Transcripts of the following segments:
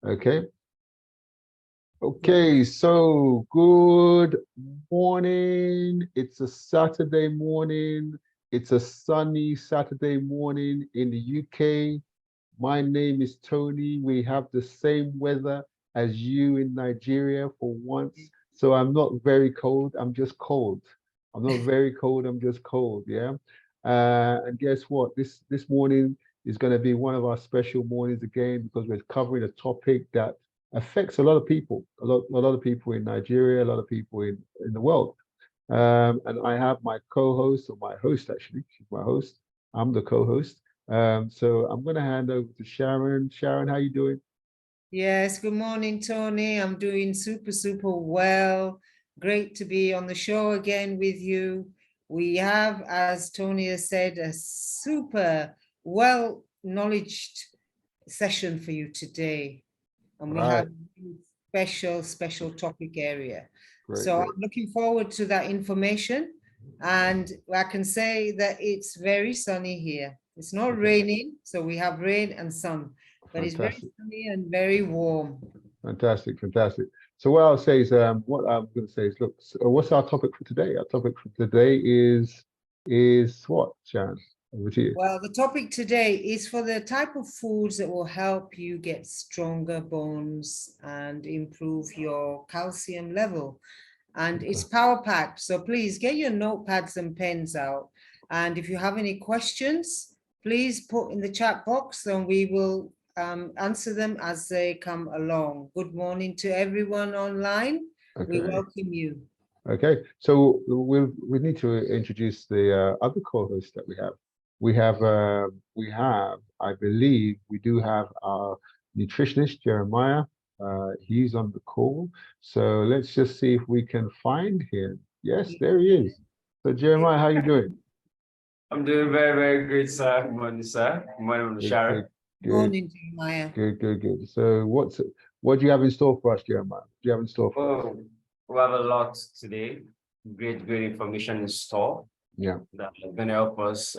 Okay. Okay, so good morning. It's a Saturday morning. It's a sunny Saturday morning in the UK. My name is Tony. We have the same weather as you in Nigeria for once. So I'm not very cold. I'm just cold. I'm not very cold. I'm just cold. Yeah. And guess what? This morning is going to be one of our special mornings again because we're covering a topic that affects a lot of people, a lot of people in Nigeria, a lot of people in the world. And I have my co-host, or my host actually, she's my host. I'm the co-host. So I'm going to hand over to Sharon. Sharon, how you doing? Yes, good morning, Tony. I'm doing super well. Great to be on the show again with you. We have, as Tony has said, a super well-knowledged session for you today. And we Right. have a special topic area. Great, So great. I'm looking forward to that information. And I can say that it's very sunny here. It's not Okay. raining, so we have rain and sun, but it's very Fantastic. sunny and very warm. Fantastic, fantastic. So what I'll say is, what I'm going to say is, look, so what's our topic for today? Our topic for today is what, Sharon? Over to you. Well, the topic today is for the type of foods that will help you get stronger bones and improve your calcium level. And it's power packed. So please get your notepads and pens out. And if you have any questions, please put in the chat box and we will answer them as they come along. Good morning to everyone online. We Okay. welcome you. Okay. So we need to introduce the other co-host that we have. We have, I believe, we do have our nutritionist Jeremiah. He's on the call. So let's just see if we can find him. Yes, there he is. So Jeremiah, how you doing? I'm doing very great, sir. Good morning, sir. Good morning, Good, Sharon. good, Good good, morning, Jeremiah. good. So what do you have in store for us, Jeremiah? What do you have in store for us? Oh, we have a lot today. Great information in store Yeah. that are going to help us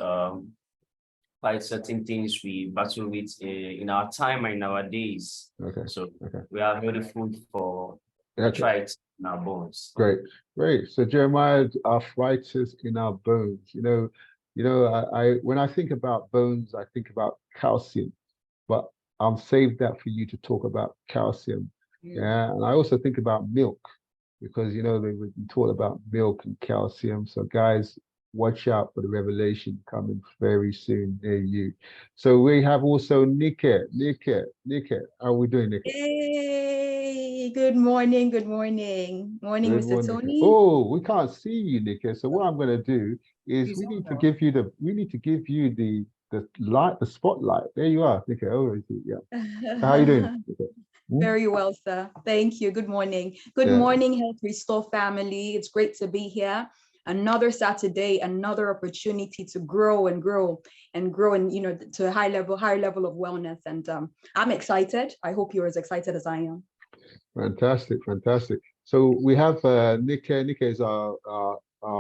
fight certain things we battle with in our time and in our days. Okay. So Okay. we have healthy food for Okay. arthritis in our bones. Great, great. So Jeremiah, arthritis in our bones. I when I think about bones, I think about calcium, but I'll save that for you to talk about calcium. Yeah, and I also think about milk because we've been taught about milk and calcium. So guys, watch out for the revelation coming very soon near you. So we have also Nike. How are we doing, Nike? Hey, good morning, Morning, Good Mr. morning. Tony. Oh, we can't see you, Nicky. So what I'm going to do is He's we on need to now. give you the light, the spotlight. There you are, Nicky. Oh, yeah. So how you doing? Okay. Very well, sir. Thank you. Good morning. Good Yeah. morning, Health Restore family. It's great to be here. Another Saturday, another opportunity to grow and to a higher level of wellness. And I'm excited. I hope you're as excited as I am. Fantastic, fantastic. So we have Nicky. Nicky is our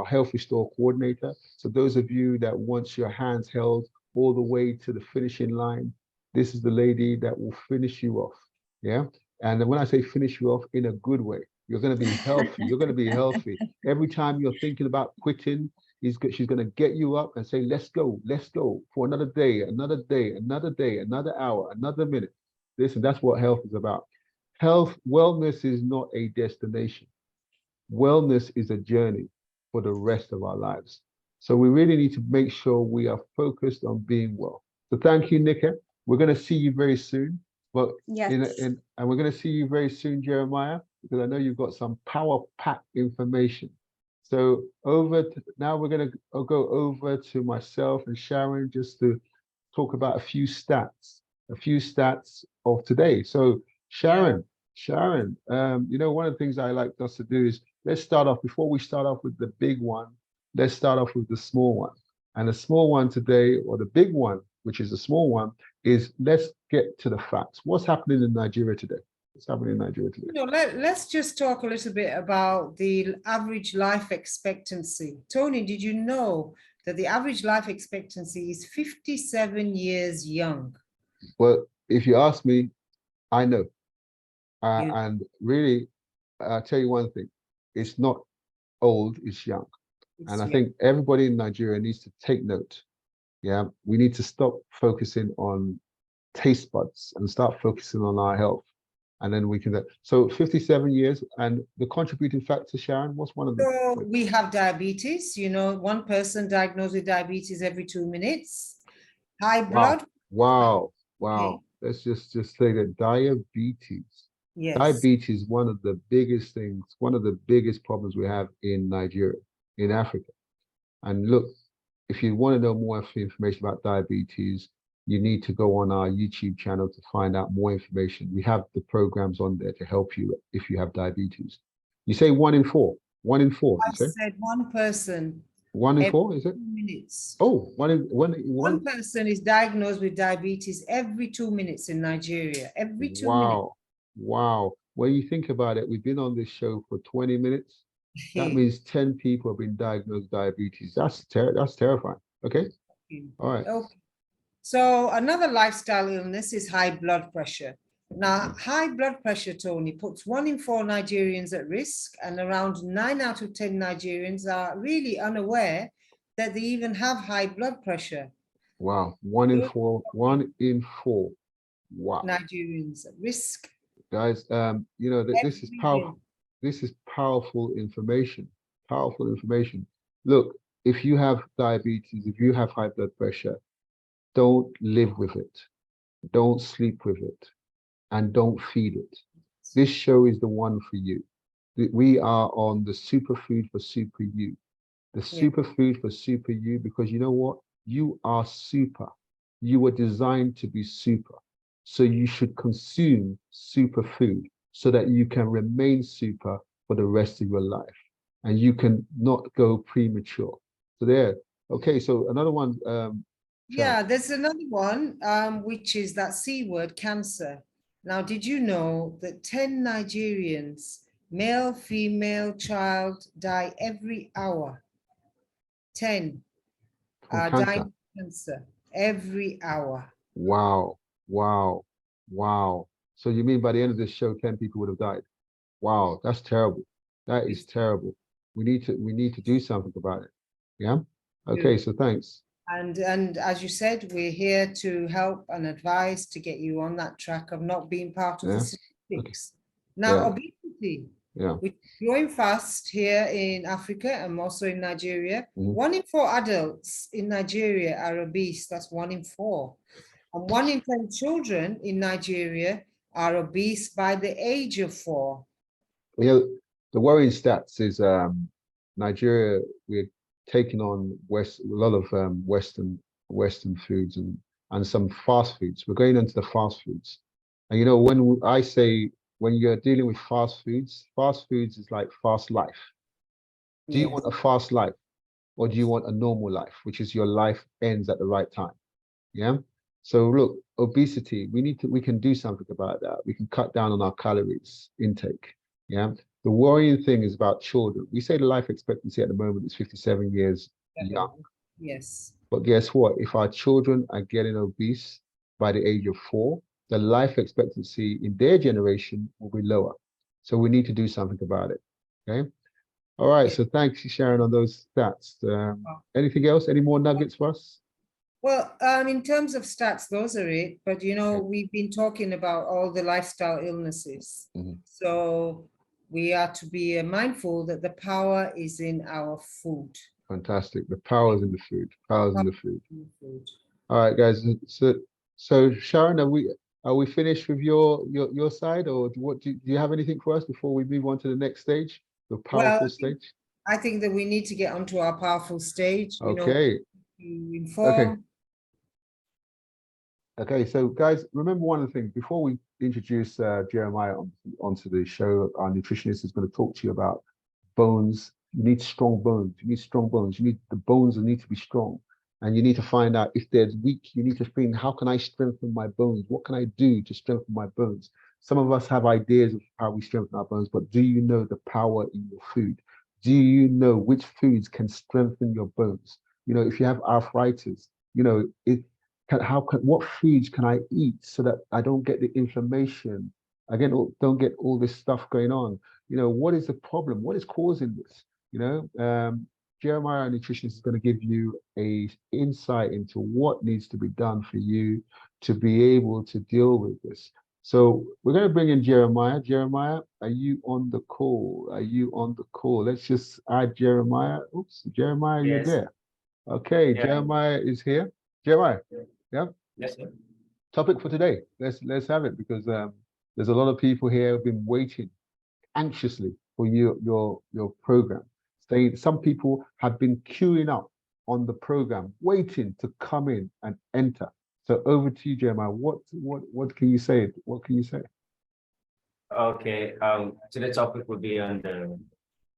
Health Restore coordinator. So those of you that want your hands held all the way to the finishing line, this is the lady that will finish you off. Yeah. And when I say finish you off in a good way, you're going to be healthy. You're going to be healthy. Every time you're thinking about quitting, she's going to get you up and say, let's go for another day, another hour, another minute. Listen, that's what health is about. Wellness is not a destination. Wellness is a journey for the rest of our lives. So we really need to make sure we are focused on being well. So thank you, Nicky. We're going to see you very soon. But Yes. and we're going to see you very soon, Jeremiah, because I know you've got some power-packed information. So now we're going to go over to myself and Sharon just to talk about a few stats of today. So Sharon, one of the things I like us to do is before we start off with the big one, let's start off with the small one. And the small one today, or the big one, which is the small one, is let's get to the facts. What's happening in Nigeria today? Let's just talk a little bit about the average life expectancy. Tony, did you know that the average life expectancy is 57 years young? Well, if you ask me, I know. And really, I'll tell you one thing, it's not old, it's young. And I think everybody in Nigeria needs to take note. Yeah, we need to stop focusing on taste buds and start focusing on our health. And then we can, so 57 years, and the contributing factor, Sharon, what's one of them? So we have diabetes, one person diagnosed with diabetes every 2 minutes. High blood. Wow. Okay. Let's just say that diabetes. Yes. Diabetes is one of the biggest things, one of the biggest problems we have in Nigeria, in Africa. And look, if you want to know more information about diabetes, you need to go on our YouTube channel to find out more information. We have the programs on there to help you if you have diabetes. You say 1 in 4. 1 in 4. I said one person. 1 in 4, is it? 2 minutes. Oh, one person is diagnosed with diabetes every 2 minutes in Nigeria. Every 2 minutes. Wow. When you think about it, we've been on this show for 20 minutes. That means 10 people have been diagnosed with diabetes. That's terrifying. Okay. All right. Okay. So another lifestyle illness is high blood pressure. Now, high blood pressure, Tony, puts 1 in 4 Nigerians at risk, and around 9 out of 10 Nigerians are really unaware that they even have high blood pressure. Wow. 1 in 4. 1 in 4. Wow. Nigerians at risk. Guys, this is powerful. This is powerful information. Powerful information. Look, if you have diabetes, if you have high blood pressure, don't live with it. Don't sleep with it. And don't feed it. This show is the one for you. We are on the superfood for super you. The superfood for super you, because you know what? You are super. You were designed to be super. So you should consume superfood so that you can remain super for the rest of your life. And you can not go premature. So there. Okay, so another one. Yeah, there's another one, which is that C word, cancer. Now, did you know that 10 Nigerians, male, female, child, die every hour? 10 are dying of cancer every hour. Wow. So you mean by the end of this show, 10 people would have died? Wow, that's terrible. That is terrible. We need to do something about it. Yeah. Okay, so thanks. And as you said, we're here to help and advise to get you on that track of not being part of the statistics. Now, obesity, which is growing fast here in Africa and also in Nigeria. 1 in 4 adults in Nigeria are obese. That's 1 in 4. And 1 in 10 children in Nigeria are obese by the age of 4. The worrying stats is Nigeria, we're taking on a lot of Western foods and some fast foods. We're going into the fast foods. And when I say, when you're dealing with fast foods is like fast life. Do you want a fast life, or do you want a normal life, which is your life ends at the right time? Yeah. So look, obesity, we can do something about that. We can cut down on our calories intake. Yeah. The worrying thing is about children. We say the life expectancy at the moment is 57 years young. Yes. But guess what? If our children are getting obese by the age of 4, the life expectancy in their generation will be lower. So we need to do something about it. Okay. All right. So thanks, Sharon, on those stats. Anything else? Any more nuggets for us? Well, in terms of stats, those are it. But, we've been talking about all the lifestyle illnesses. So we are to be mindful that the power is in our food. Fantastic. The power is in the food. Power is in the food. All right, guys. So Sharon, are we finished with your side, or do you have anything for us before we move on to the next stage, the powerful stage? I think that we need to get onto our powerful stage. Okay. To inform. Okay, so guys, remember one of the things before we introduce Jeremiah onto the show. Our nutritionist is going to talk to you about bones. You need strong bones. You need strong bones. You need the bones that need to be strong, and you need to find out if they're weak. You need to think, how can I strengthen my bones? What can I do to strengthen my bones? Some of us have ideas of how we strengthen our bones, but do you know the power in your food? Do you know which foods can strengthen your bones? If you have arthritis, what foods can I eat so that I don't get the inflammation Again, don't get all this stuff going on. What is the problem? What is causing this? Jeremiah, our nutritionist, is going to give you a insight into what needs to be done for you to be able to deal with this. So we're going to bring in Jeremiah. Jeremiah, are you on the call? Are you on the call? Let's just add Jeremiah. Oops, Jeremiah, you're Yes. there. Okay, Yeah. Jeremiah is here. Jeremiah, yeah. Yes, sir. Topic for today. Let's have it, because there's a lot of people here who've been waiting anxiously for your program. Some people have been queuing up on the program, waiting to come in and enter. So over to you, Jeremiah. What can you say? What can you say? Okay. Today's topic will be on the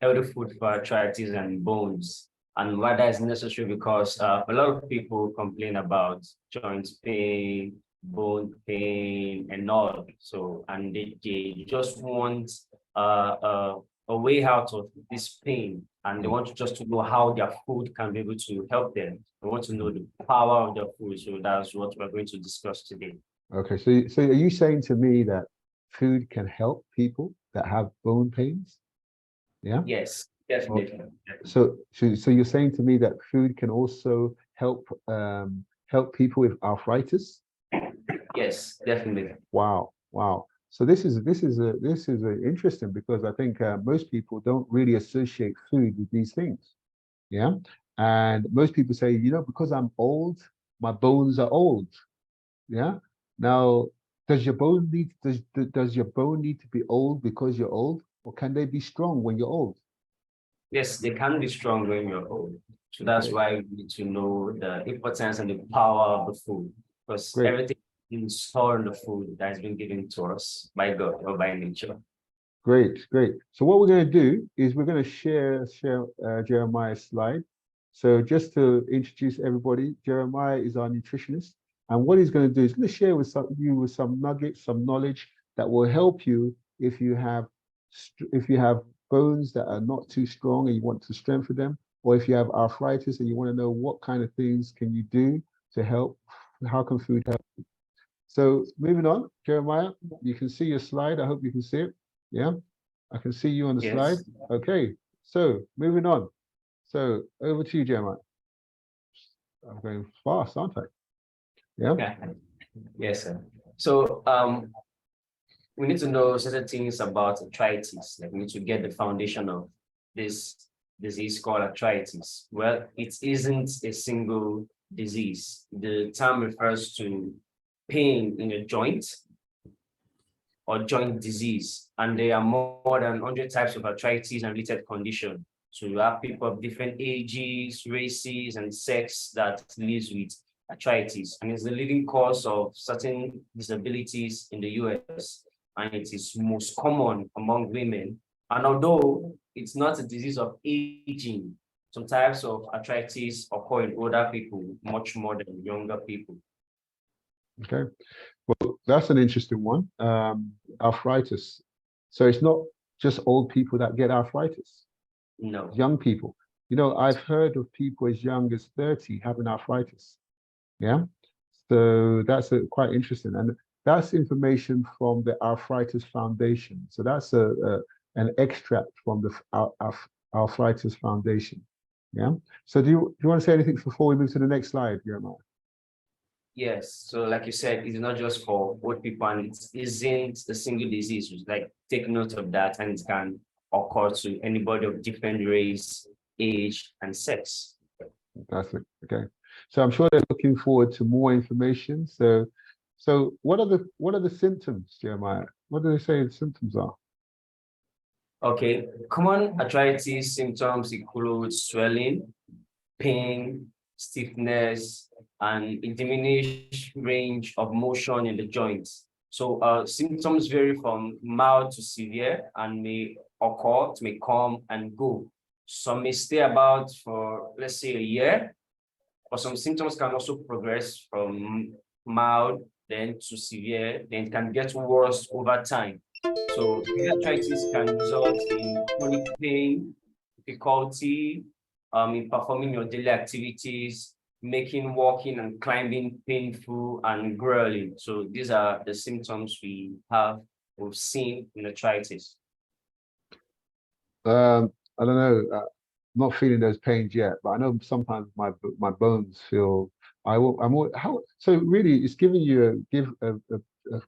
healthy food for arthritis and bones, and why that is necessary, because a lot of people complain about joint pain, bone pain, and all. So, and they just want a way out of this pain, and they want just to know how their food can be able to help them. They want to know the power of their food. So that's what we're going to discuss today. Okay, so are you saying to me that food can help people that have bone pains? Yeah. Yes, definitely. So you're saying to me that food can also help people with arthritis? Yes, definitely. Wow. So this is interesting, because I think most people don't really associate food with these things. Yeah. And most people say, because I'm old, my bones are old. Yeah. Now, does your bone need to be old because you're old, or can they be strong when you're old? Yes, they can be strong when you're old. So that's why we need to know the importance and the power of the food, because Great. everything is stored in the food that has been given to us by God or by nature. Great. So what we're going to do is we're going to share Jeremiah's slide. So just to introduce everybody, Jeremiah is our nutritionist, and what he's going to do is going to share with some nuggets, some knowledge that will help you if you have bones that are not too strong and you want to strengthen them, or if you have arthritis and you want to know what kind of things can you do to help. How can food help? So moving on, Jeremiah, you can see your slide. I hope you can see it. Yeah, I can see you on the slide. Yes. Okay, so moving on. So over to you, Jeremiah. I'm going fast, aren't I? Yeah. Okay. Yes, sir. So we need to know certain things about arthritis. Like we need to get the foundation of this disease called arthritis. Well, it isn't a single disease. The term refers to pain in a joint or joint disease, and there are more than 100 types of arthritis and related conditions. So you have people of different ages, races, and sex that lives with arthritis, and it's the leading cause of certain disabilities in the US, and it is most common among women. And although it's not a disease of aging, some types of arthritis occur in older people much more than younger people. Okay. Well, that's an interesting one. Arthritis. So it's not just old people that get arthritis. No. Young people. I've heard of people as young as 30 having arthritis. Yeah. So that's quite interesting. And that's information from the Arthritis Foundation. So that's an extract from the Arthritis Foundation. Yeah. So do you want to say anything before we move to the next slide, Jeremiah? Yes. So like you said, it's not just for old people, and it isn't a single disease. Like, take note of that, and it can occur to anybody of different race, age, and sex. Fantastic. Okay. So I'm sure they're looking forward to more information. So what are the symptoms, Jeremiah? What do they say the symptoms are? Okay. Common arthritis symptoms include swelling, pain, stiffness, and a diminished range of motion in the joints. So symptoms vary from mild to severe and may occur, may come and go. Some may stay about for, let's say, a year, or some symptoms can also progress from mild then to severe, then it can get worse over time. So arthritis can result in chronic pain, difficulty in performing your daily activities, making walking and climbing painful and grueling. So these are the symptoms we have we've seen in arthritis? I don't know. Not feeling those pains yet, but I know sometimes my bones feel. How so? Really, it's giving you a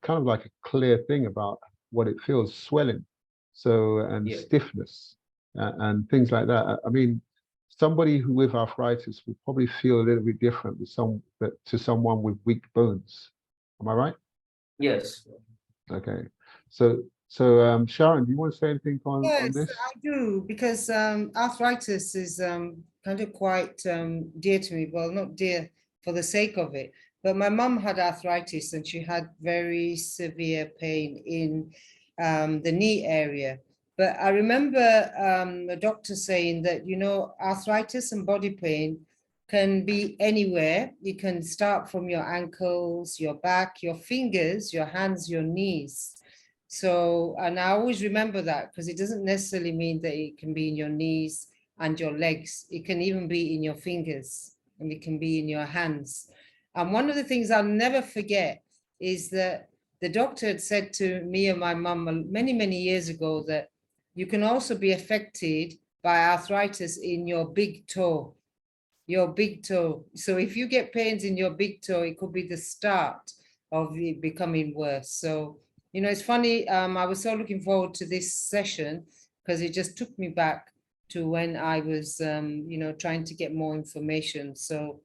kind of like a clear thing about what it feels, swelling, so and Yeah. stiffness and things like that. I mean, somebody who with arthritis will probably feel a little bit different to someone with weak bones. Am I right? Yes. Okay. So Sharon, do you want to say anything on Yes, this? I do, because arthritis is kind of quite dear to me. Well, not dear for the sake of it, but my mum had arthritis and she had very severe pain in the knee area. But I remember the doctor saying that, you know, arthritis and body pain can be anywhere. It can start from your ankles, your back, your fingers, your hands, your knees. So, and I always remember that, because it doesn't necessarily mean that it can be in your knees and your legs. It can even be in your fingers and it can be in your hands. And one of the things I'll never forget is that the doctor had said to me and my mum many, many years ago that you can also be affected by arthritis in your big toe. Your big toe. So if you get pains in your big toe, it could be the start of it becoming worse. So, you know, it's funny. I was so looking forward to this session because it just took me back to when I was, you know, trying to get more information. So,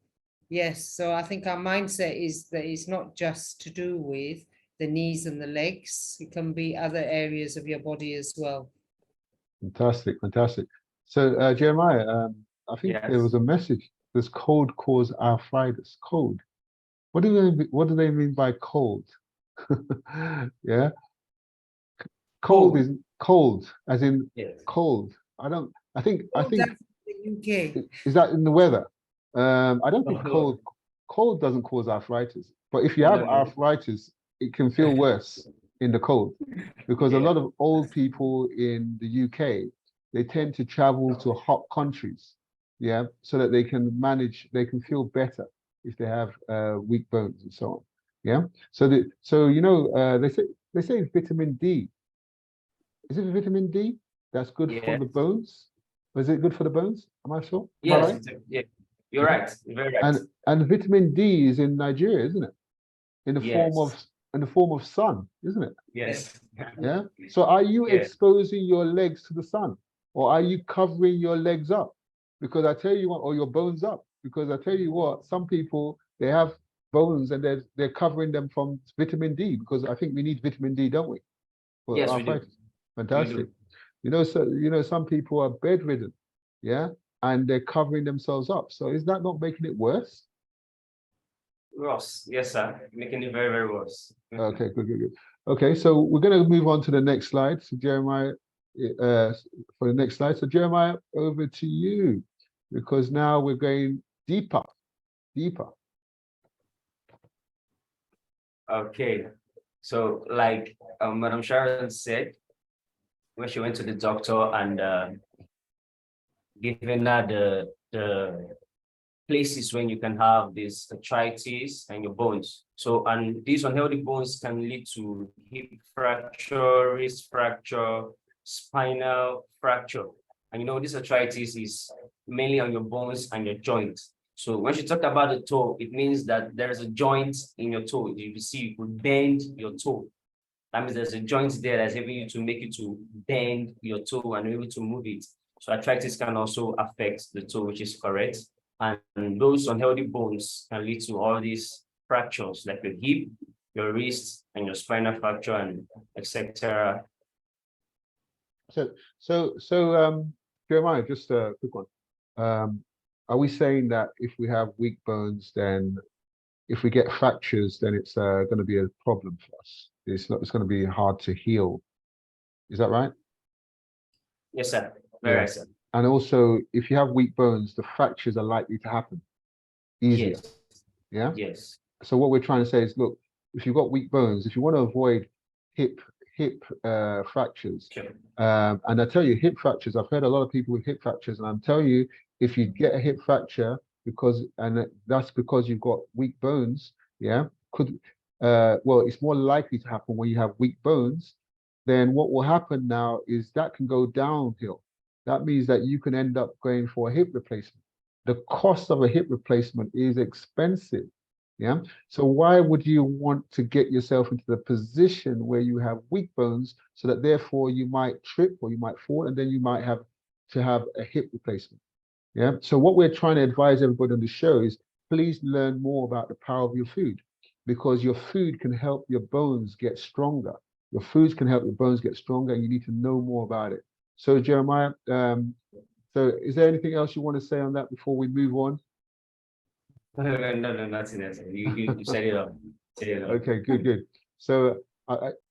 yes. So I think our mindset is that it's not just to do with the knees and the legs. It can be other areas of your body as well. Fantastic, fantastic. So Jeremiah, I think there Yes. was a message. Does cold cause arthritis? Cold. What do they mean by cold? Yeah, cold Cold. is cold, as in Yes. cold. I don't. I think. I Oh, think that's the UK. is that in the weather? I don't think Oh, cold doesn't cause arthritis. But if you no, have no. arthritis, it can feel worse in the cold because a Yeah. lot of old people in the UK, they tend to travel to hot countries, yeah, so that they can feel better if they have weak bones and so on. Yeah. So they say vitamin D. Is it vitamin D that's good for Yeah. the bones? Was it good for the bones? Am I sure? Am I Yes. right? Yeah. You're Yeah. right. You're very right. And vitamin D is in Nigeria, isn't it? In the form of Yes. sun, isn't it? Yes. Yeah. So are you Yeah. exposing your legs to the sun, or are you covering your legs up? Because I tell you what, or your bones up. Because I tell you what, some people they have bones and they're covering them from vitamin D because I think we need vitamin D, don't we? For Yes, we do. arthritis. We Fantastic. do. Some people are bedridden, yeah, and they're covering themselves up. So is that not making it worse? Worse. Yes, sir. Making it very, very worse. Okay, good. Okay, so we're going to move on to the next slide. So Jeremiah, for the next slide. So Jeremiah, over to you, because now we're going deeper. Okay. So, like Madam Sharon said, when she went to the doctor and given her the places when you can have this arthritis and your bones. So, and these unhealthy bones can lead to hip fracture, wrist fracture, spinal fracture. And you know, this arthritis is mainly on your bones and your joints. So when she talked about the toe, it means that there is a joint in your toe. You see, you could bend your toe. That means there's a joint there that's able you to make you to bend your toe and able to move it. So arthritis can also affect the toe, which is correct. And those unhealthy bones can lead to all these fractures, like your hip, your wrist, and your spinal fracture, and etc. So Jeremiah, just a quick one. Are we saying that if we have weak bones, then if we get fractures, then it's going to be a problem for us? It's going to be hard to heal. Is that right? Yes, sir. Very Yeah. right, sir. And also, if you have weak bones, the fractures are likely to happen easier. Yes. Yeah. Yes. So what we're trying to say is, look, if you've got weak bones, if you want to avoid hip fractures, Sure. and I tell you, hip fractures, I've heard a lot of people with hip fractures, and I'm telling you, if you get a hip fracture that's because you've got weak bones, yeah, well, it's more likely to happen when you have weak bones then what will happen now is that can go downhill. That means that you can end up going for a hip replacement. The cost of a hip replacement is expensive. Yeah. So why would you want to get yourself into the position where you have weak bones so that therefore you might trip or you might fall and then you might have to have a hip replacement? Yeah. So what we're trying to advise everybody on the show is please learn more about the power of your food, because your food can help your bones get stronger. Your foods can help your bones get stronger, and you need to know more about it. So Jeremiah, so is there anything else you want to say on that before we move on? No, nothing else. You set it up. Set it up. Okay, good. So,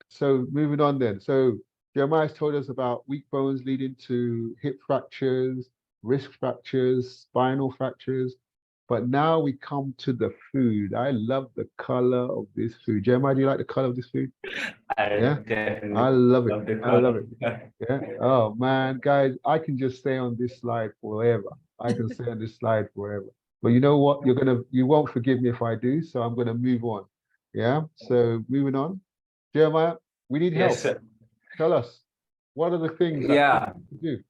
so moving on then. So Jeremiah's told us about weak bones leading to hip fractures, wrist fractures, spinal fractures. But now we come to the food. I love the color of this food. Jeremiah, do you like the color of this food? Yeah, I love it. I love it. Yeah. Oh man, guys, I can just stay on this slide forever. I can stay on this slide forever. But you know what? You won't forgive me if I do, so I'm gonna move on. Yeah. So moving on. Jeremiah, we need help. Yes, sir. Tell us, what are the things that Yeah. we can do?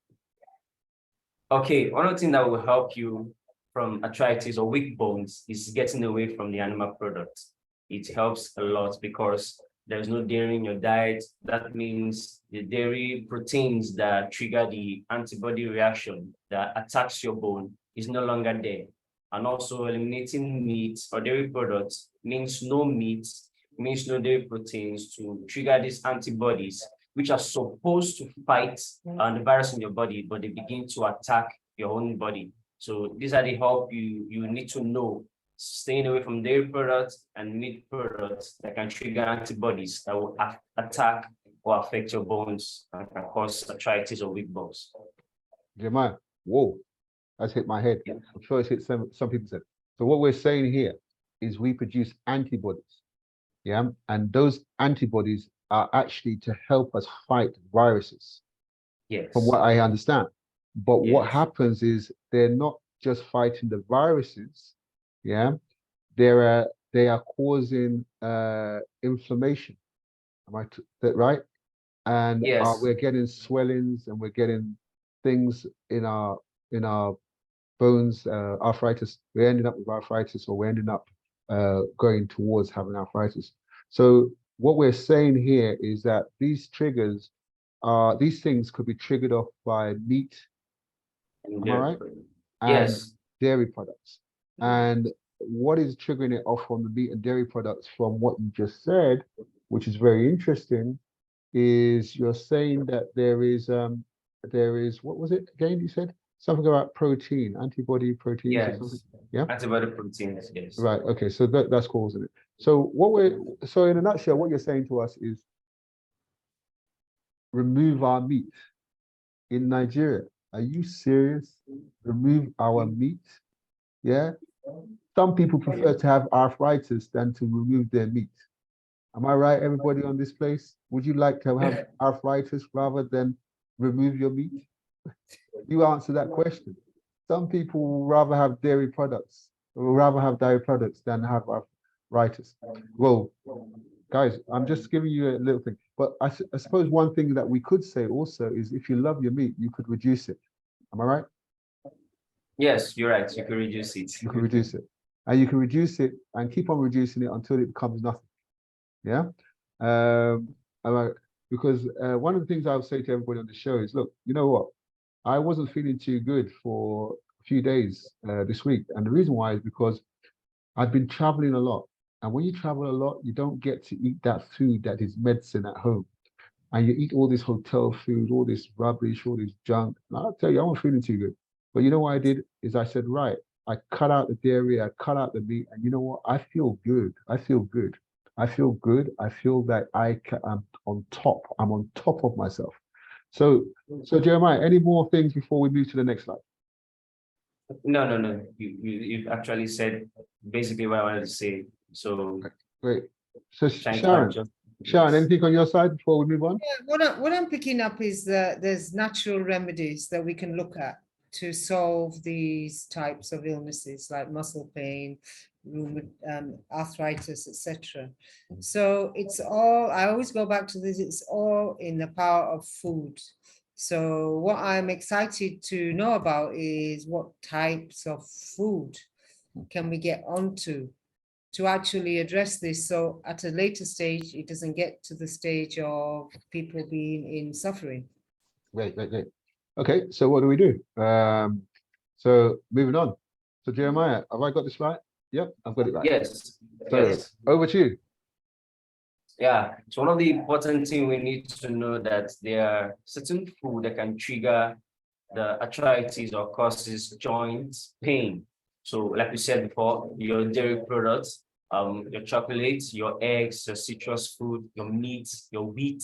Okay, one of the things that will help you from arthritis or weak bones is getting away from the animal products. It helps a lot because there's no dairy in your diet. That means the dairy proteins that trigger the antibody reaction that attacks your bone is no longer there. And also eliminating meat or dairy products means no meat, means no dairy proteins to trigger these antibodies, which are supposed to fight the virus in your body, but they begin to attack your own body. So these are the help you need to know. Staying away from dairy products and meat products that can trigger antibodies that will attack or affect your bones and can cause arthritis or weak bones. Jeremiah, whoa, that's hit my head. Yeah. I'm sure it's hit some people's head. So what we're saying here is we produce antibodies. Yeah. And those antibodies are actually to help us fight viruses, Yes. from what I understand. But what Yes. happens is they're not just fighting the viruses. Yeah. They are causing inflammation. Am I that right? And Yes. we're getting swellings and we're getting things in our bones, arthritis. We're ending up with arthritis, or we're ending up going towards having arthritis. So what we're saying here is that these triggers these things could be triggered off by meat, am I right? And Yes. dairy products. And what is triggering it off from the meat and dairy products, from what you just said, which is very interesting, is you're saying that there is what was it again? You said something about protein, antibody proteins or Yes. something. Yeah. Antibody proteins. Yes. Right. Okay. So that's causing it. So so in a nutshell, what you're saying to us is remove our meat in Nigeria. Are you serious? Remove our meat? Yeah. Some people prefer to have arthritis than to remove their meat. Am I right, everybody on this place? Would you like to have arthritis rather than remove your meat? You answer that question. Some people will rather have dairy products, or rather have dairy products than have arthritis. Well, guys, I'm just giving you a little thing. But I suppose one thing that we could say also is if you love your meat, you could reduce it. Am I right? Yes, you're right. You can reduce it. You can reduce it. And you can reduce it and keep on reducing it until it becomes nothing. Yeah. Because one of the things I would say to everybody on the show is, look, you know what? I wasn't feeling too good for a few days this week. And the reason why is because I've been traveling a lot. And when you travel a lot, you don't get to eat that food that is medicine at home. And you eat all this hotel food, all this rubbish, all this junk. And I'll tell you, I wasn't feeling too good. But you know what I did is I said, right, I cut out the dairy, I cut out the meat, and you know what? I feel good. I feel good. I feel good. I feel that I'm on top. I'm on top of myself. So Jeremiah, any more things before we move to the next slide? No. You actually said basically what I wanted to say. So Great. So trying to Sharon, adjust- Sharon, anything on your side before we move on? Yeah, what I'm picking up is that there's natural remedies that we can look at to solve these types of illnesses like muscle pain, arthritis, etc. So it's all, I always go back to this, it's all in the power of food. So what I'm excited to know about is what types of food can we get onto to actually address this, so at a later stage, it doesn't get to the stage of people being in suffering. Great. Okay, so what do we do? So moving on. So Jeremiah, have I got this right? Yep, I've got it right. Yes. So Yes. over to you. Yeah. So one of the important things we need to know that there are certain food that can trigger the arthritis or causes joint pain. So like we said before, your dairy products, your chocolates, your eggs, your citrus fruit, your meats, your wheat,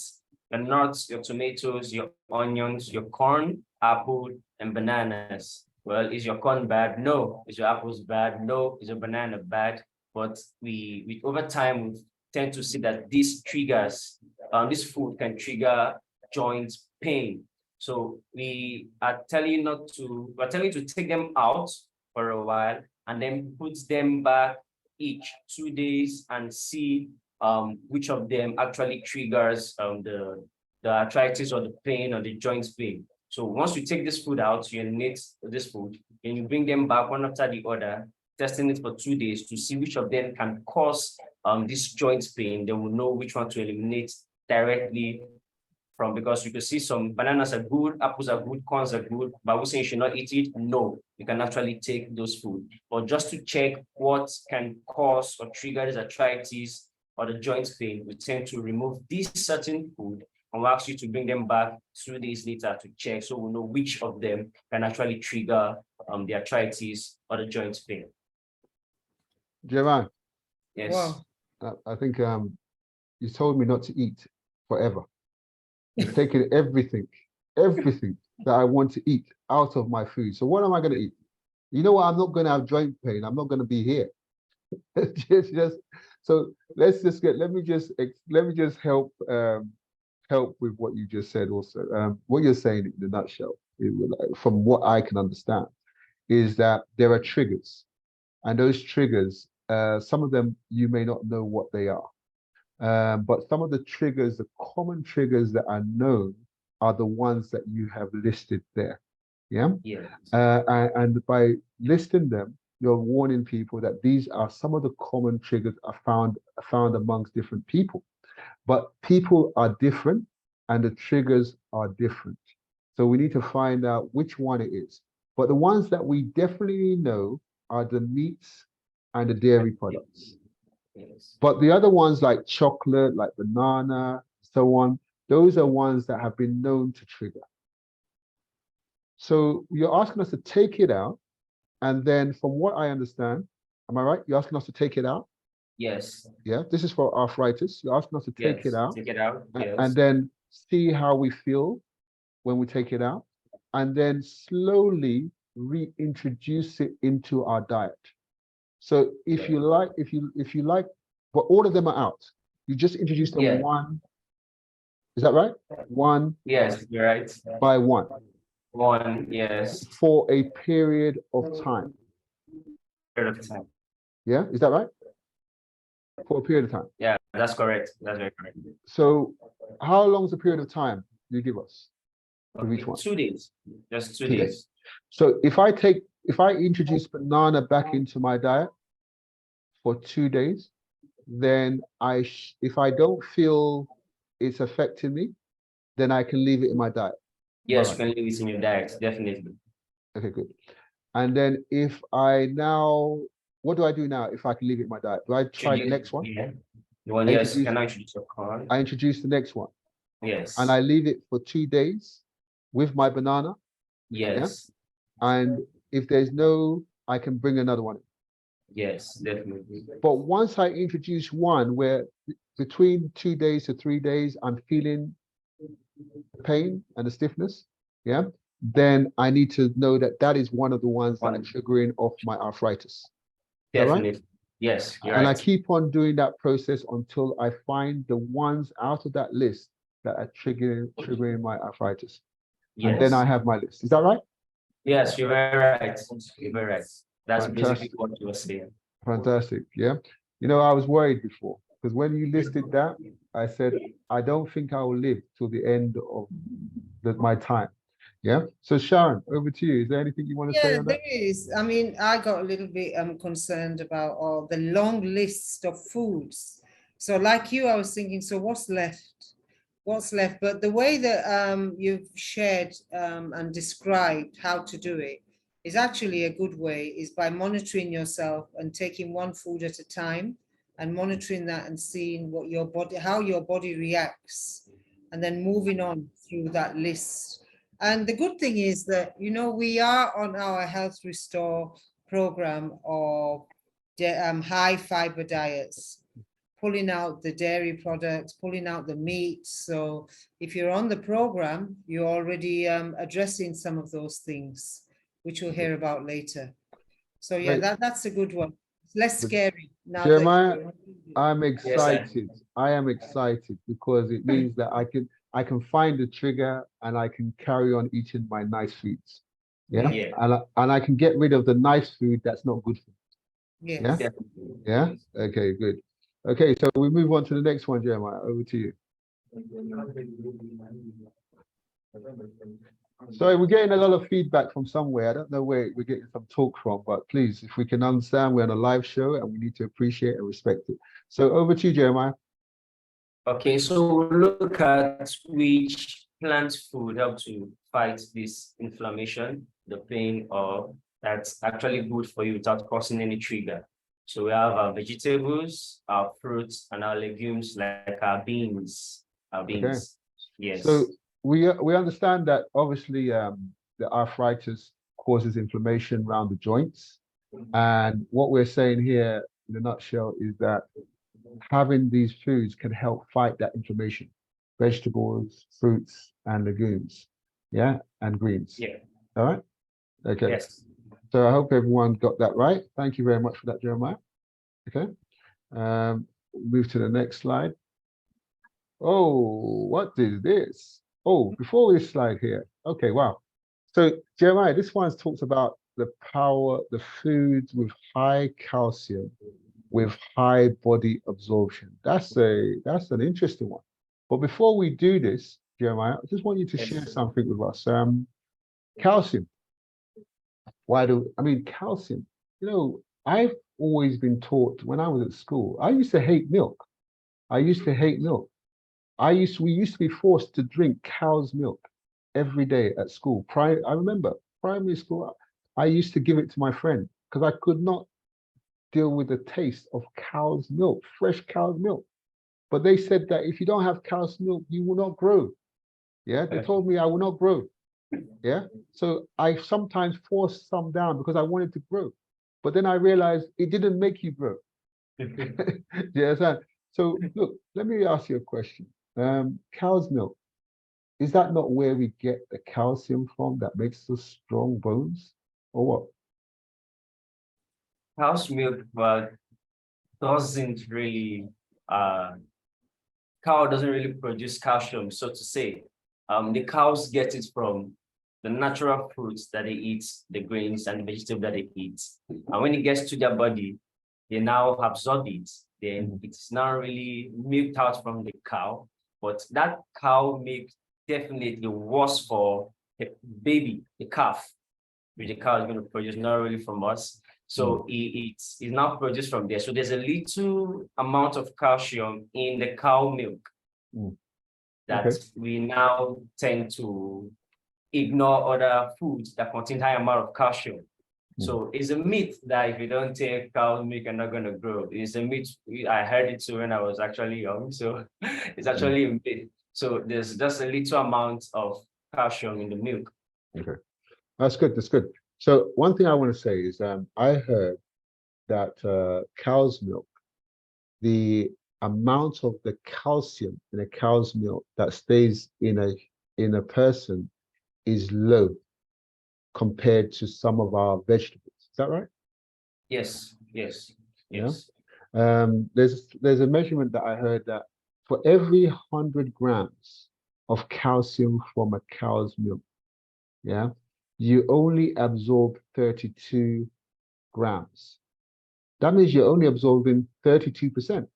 your nuts, your tomatoes, your onions, your corn, apple, and bananas. Well, is your corn bad? No. Is your apples bad? No. Is your banana bad? But we over time, we tend to see that these triggers, this food can trigger joint pain. So we are telling you we're telling you to take them out for a while and then put them back each 2 days and see which of them actually triggers the arthritis or the pain or the joint pain. So once you take this food out, you eliminate this food, and you bring them back one after the other, testing it for 2 days to see which of them can cause this joint pain. They will know which one to eliminate directly from, because you can see some bananas are good, apples are good, corns are good, but we say you should not eat it. No, you can actually take those food. But just to check what can cause or trigger this arthritis or the joint pain, we tend to remove this certain food and we'll ask you to bring them back 2 days later to check, so we'll know which of them can actually trigger the arthritis or the joint pain. Jeremiah, Yes. Wow. I think you told me not to eat forever. You've taken everything that I want to eat out of my food. So what am I going to eat? You know what? I'm not going to have joint pain. I'm not going to be here. So let me just help with what you just said also. What you're saying in a nutshell, from what I can understand, is that there are triggers, and those triggers, some of them you may not know what they are. But some of the triggers, the common triggers that are known, are the ones that you have listed there. Yeah. Yes. And by listing them, you're warning people that these are some of the common triggers are found amongst different people. But people are different, and the triggers are different. So we need to find out which one it is. But the ones that we definitely know are the meats and the dairy products. Yes. But the other ones like chocolate, like banana, so on, those are ones that have been known to trigger. So you're asking us to take it out. And then from what I understand, am I right? You're asking us to take it out? Yes. Yeah, this is for arthritis. You're asking us to take it out. Take it out. Yes. And then see how we feel when we take it out. And then slowly reintroduce it into our diet. So if you like, but all of them are out. You just introduce them one. Is that right? One. Yes, you're right. By one. One, yes. For a period of time. Period of time. Yeah, is that right? For a period of time. Yeah, that's correct. That's very correct. So how long is the period of time you give us for each one? 2 days. Just 2 2 days. days. So if I introduce banana back into my diet for 2 days, then if I don't feel it's affecting me, then I can leave it in my diet. Yes, you can leave it in your diet, definitely. Okay, good. And then what do I do now if I can leave it in my diet? Do I try the next one? Yeah. The one, yes, can I introduce your corn? I introduce the next one. Yes. And I leave it for 2 days with my banana. Yes. Yeah? And if there's I can bring another one in. Yes, definitely. But once I introduce one where between 2 days to 3 days, I'm feeling the pain and the stiffness, yeah, then I need to know that is one of the ones that are triggering off my arthritis. Definitely. Right? Yes, you're and right. I keep on doing that process until I find the ones out of that list that are triggering my arthritis. Yes. And then I have my list. Is that right? Yes, you're very right. You're very right. That's Fantastic. basically what you were saying. Fantastic. Yeah. You know, I was worried before because when you listed that, I said, I don't think I will live till the end of my time. Yeah. So Sharon, over to you. Is there anything you want to say Yeah, on that? there is. I mean, I got a little bit concerned about all the long list of foods. So like you, I was thinking, so what's left? What's left? But the way that you've shared and described how to do it is actually a good way, is by monitoring yourself and taking one food at a time and monitoring that and seeing what your body, how your body reacts, and then moving on through that list. And the good thing is that, you know, we are on our Health Restore program of high fiber diets, pulling out the dairy products, pulling out the meat. So if you're on the program, you're already addressing some of those things, which we'll hear about later. So yeah, Great. that's a good one. It's less scary now. Jeremiah, I'm Yes, sir. excited. I am excited because it means that I can find the trigger and I can carry on eating my nice foods. Yeah. Yeah. And I can get rid of the nice food that's not good for me. Yes. Yeah. Definitely. Yeah. Okay, good. Okay, so we move on to the next one, Jeremiah. Over to you. So we're getting a lot of feedback from somewhere. I don't know where we're getting some talk from, but please, if we can understand, we're on a live show and we need to appreciate and respect it. So over to you, Jeremiah. Okay, so we'll look at which plant food help to fight this inflammation, the pain, or that's actually good for you without causing any trigger. So we have our vegetables, our fruits, and our legumes, like our beans. Our beans. Yes. So we understand that obviously the arthritis causes inflammation around the joints. And what we're saying here in a nutshell is that having these foods can help fight that inflammation. Vegetables, fruits, and legumes. Yeah, and greens. Yeah. All right. Okay. Yes. So I hope everyone got that right. Thank you very much for that, Jeremiah. Okay. Move to the next slide. Oh, what is this? Oh, before this slide here. Okay, wow. So Jeremiah, this one talks about the foods with high calcium, with high body absorption. That's an interesting one. But before we do this, Jeremiah, I just want you to share something with us. Calcium. Calcium, I've always been taught when I was at school, I used to hate milk. I used to hate milk. We used to be forced to drink cow's milk every day at school. I remember primary school, I used to give it to my friend because I could not deal with the taste of cow's milk, fresh cow's milk. But they said that if you don't have cow's milk, you will not grow. Yeah, they told me I will not grow. Yeah, so I sometimes forced some down because I wanted to grow. But then I realized it didn't make you grow. Yes. So look, let me ask you a question. Cow's milk, is that not where we get the calcium from that makes us strong bones, or what? Cow's milk, but doesn't really cow doesn't really produce calcium, so to say. The cows get it from the natural fruits that they eat, the grains and the vegetables that they eat. And when it gets to their body, they now absorb it. Then it's not really milked out from the cow, but that cow milk definitely was for the baby, the calf, which the cow is going to produce, not really from us. So it's now produced from there. So there's a little amount of calcium in the cow milk that we now tend to ignore other foods that contain high amount of calcium. So it's a myth that if you don't take cow milk, you're not going to grow. It's a myth. I heard it too when I was actually young. So it's actually a myth. So there's just a little amount of calcium in the milk. Okay, that's good. That's good. So one thing I want to say is I heard that cow's milk, the amount of the calcium in a cow's milk that stays in a person is low compared to some of our vegetables. Is that right? Yes, yes, Yeah. yes. There's a measurement that I heard that for every 100 grams of calcium from a cow's milk, yeah, you only absorb 32 grams. That means you're only absorbing 32%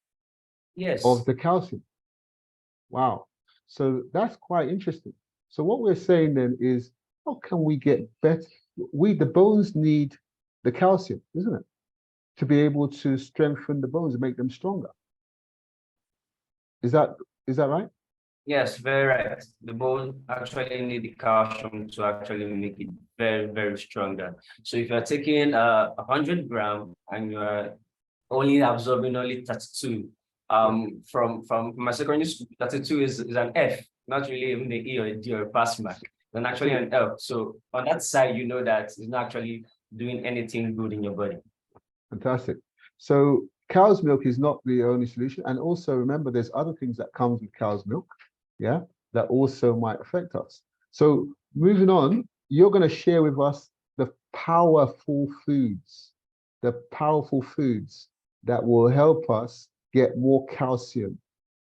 Yes. of the calcium. Wow. So that's quite interesting. So what we're saying then is, how can we get better? The bones need the calcium, isn't it? To be able to strengthen the bones and make them stronger. Is that right? Yes, very right. The bone actually need the calcium to actually make it very, very stronger. So if you're taking 100 gram and you're only absorbing only 32, from my secondary school, 32 is an F, not really even the E or a D or a pass mark, then actually an F. So on that side, you know that it's not actually doing anything good in your body. Fantastic. So cow's milk is not the only solution. And also remember, there's other things that comes with cow's milk, yeah, that also might affect us. So moving on, you're going to share with us the powerful foods that will help us get more calcium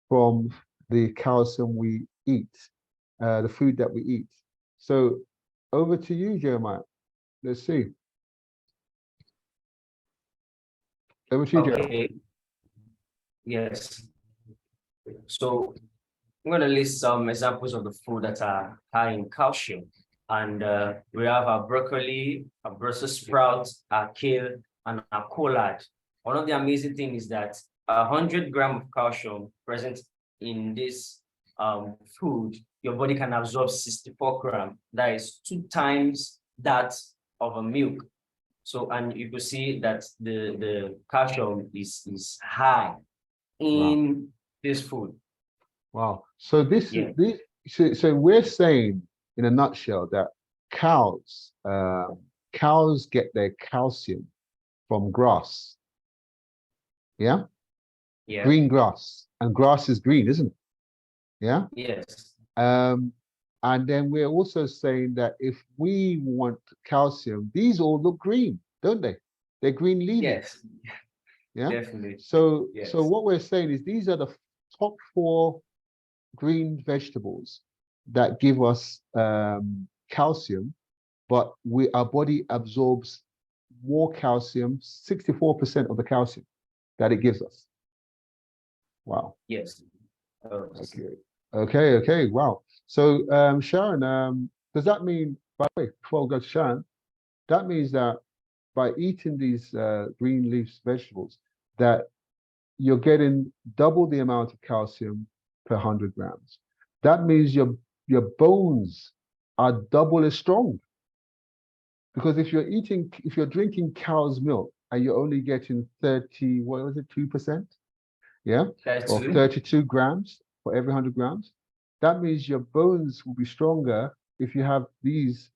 from the calcium we eat, the food that we eat. So over to you, Jeremiah. Let's see. Over to you, Jeremiah. Okay. Yes. So I'm going to list some examples of the food that are high in calcium. And we have our broccoli, our Brussels sprouts, our kale, and our collard. One of the amazing things is that 100 grams of calcium present in this food, your body can absorb 64 grams. That is 2 times that of a milk. So, and you can see that the calcium is high in this food. Wow. So so we're saying in a nutshell that cows get their calcium from grass. Yeah? Yeah. Green grass. And grass is green, isn't it? Yeah? Yes. And then we're also saying that if we want calcium, these all look green, don't they? They're green leafy. Yes. Yeah. Definitely. So Yes. so what we're saying is these are the top 4 green vegetables that give us calcium, but our body absorbs more calcium, 64% of the calcium that it gives us. Wow. Yes. Okay. Wow. So Sharon, does that mean, by the way, before we go to Sharon, that means that by eating these green leaf vegetables, that you're getting double the amount of calcium per 100 grams. That means your bones are double as strong. Because if you're drinking cow's milk and you're only getting 2%? Yeah, or 32 grams for every 100 grams, that means your bones will be stronger if you have these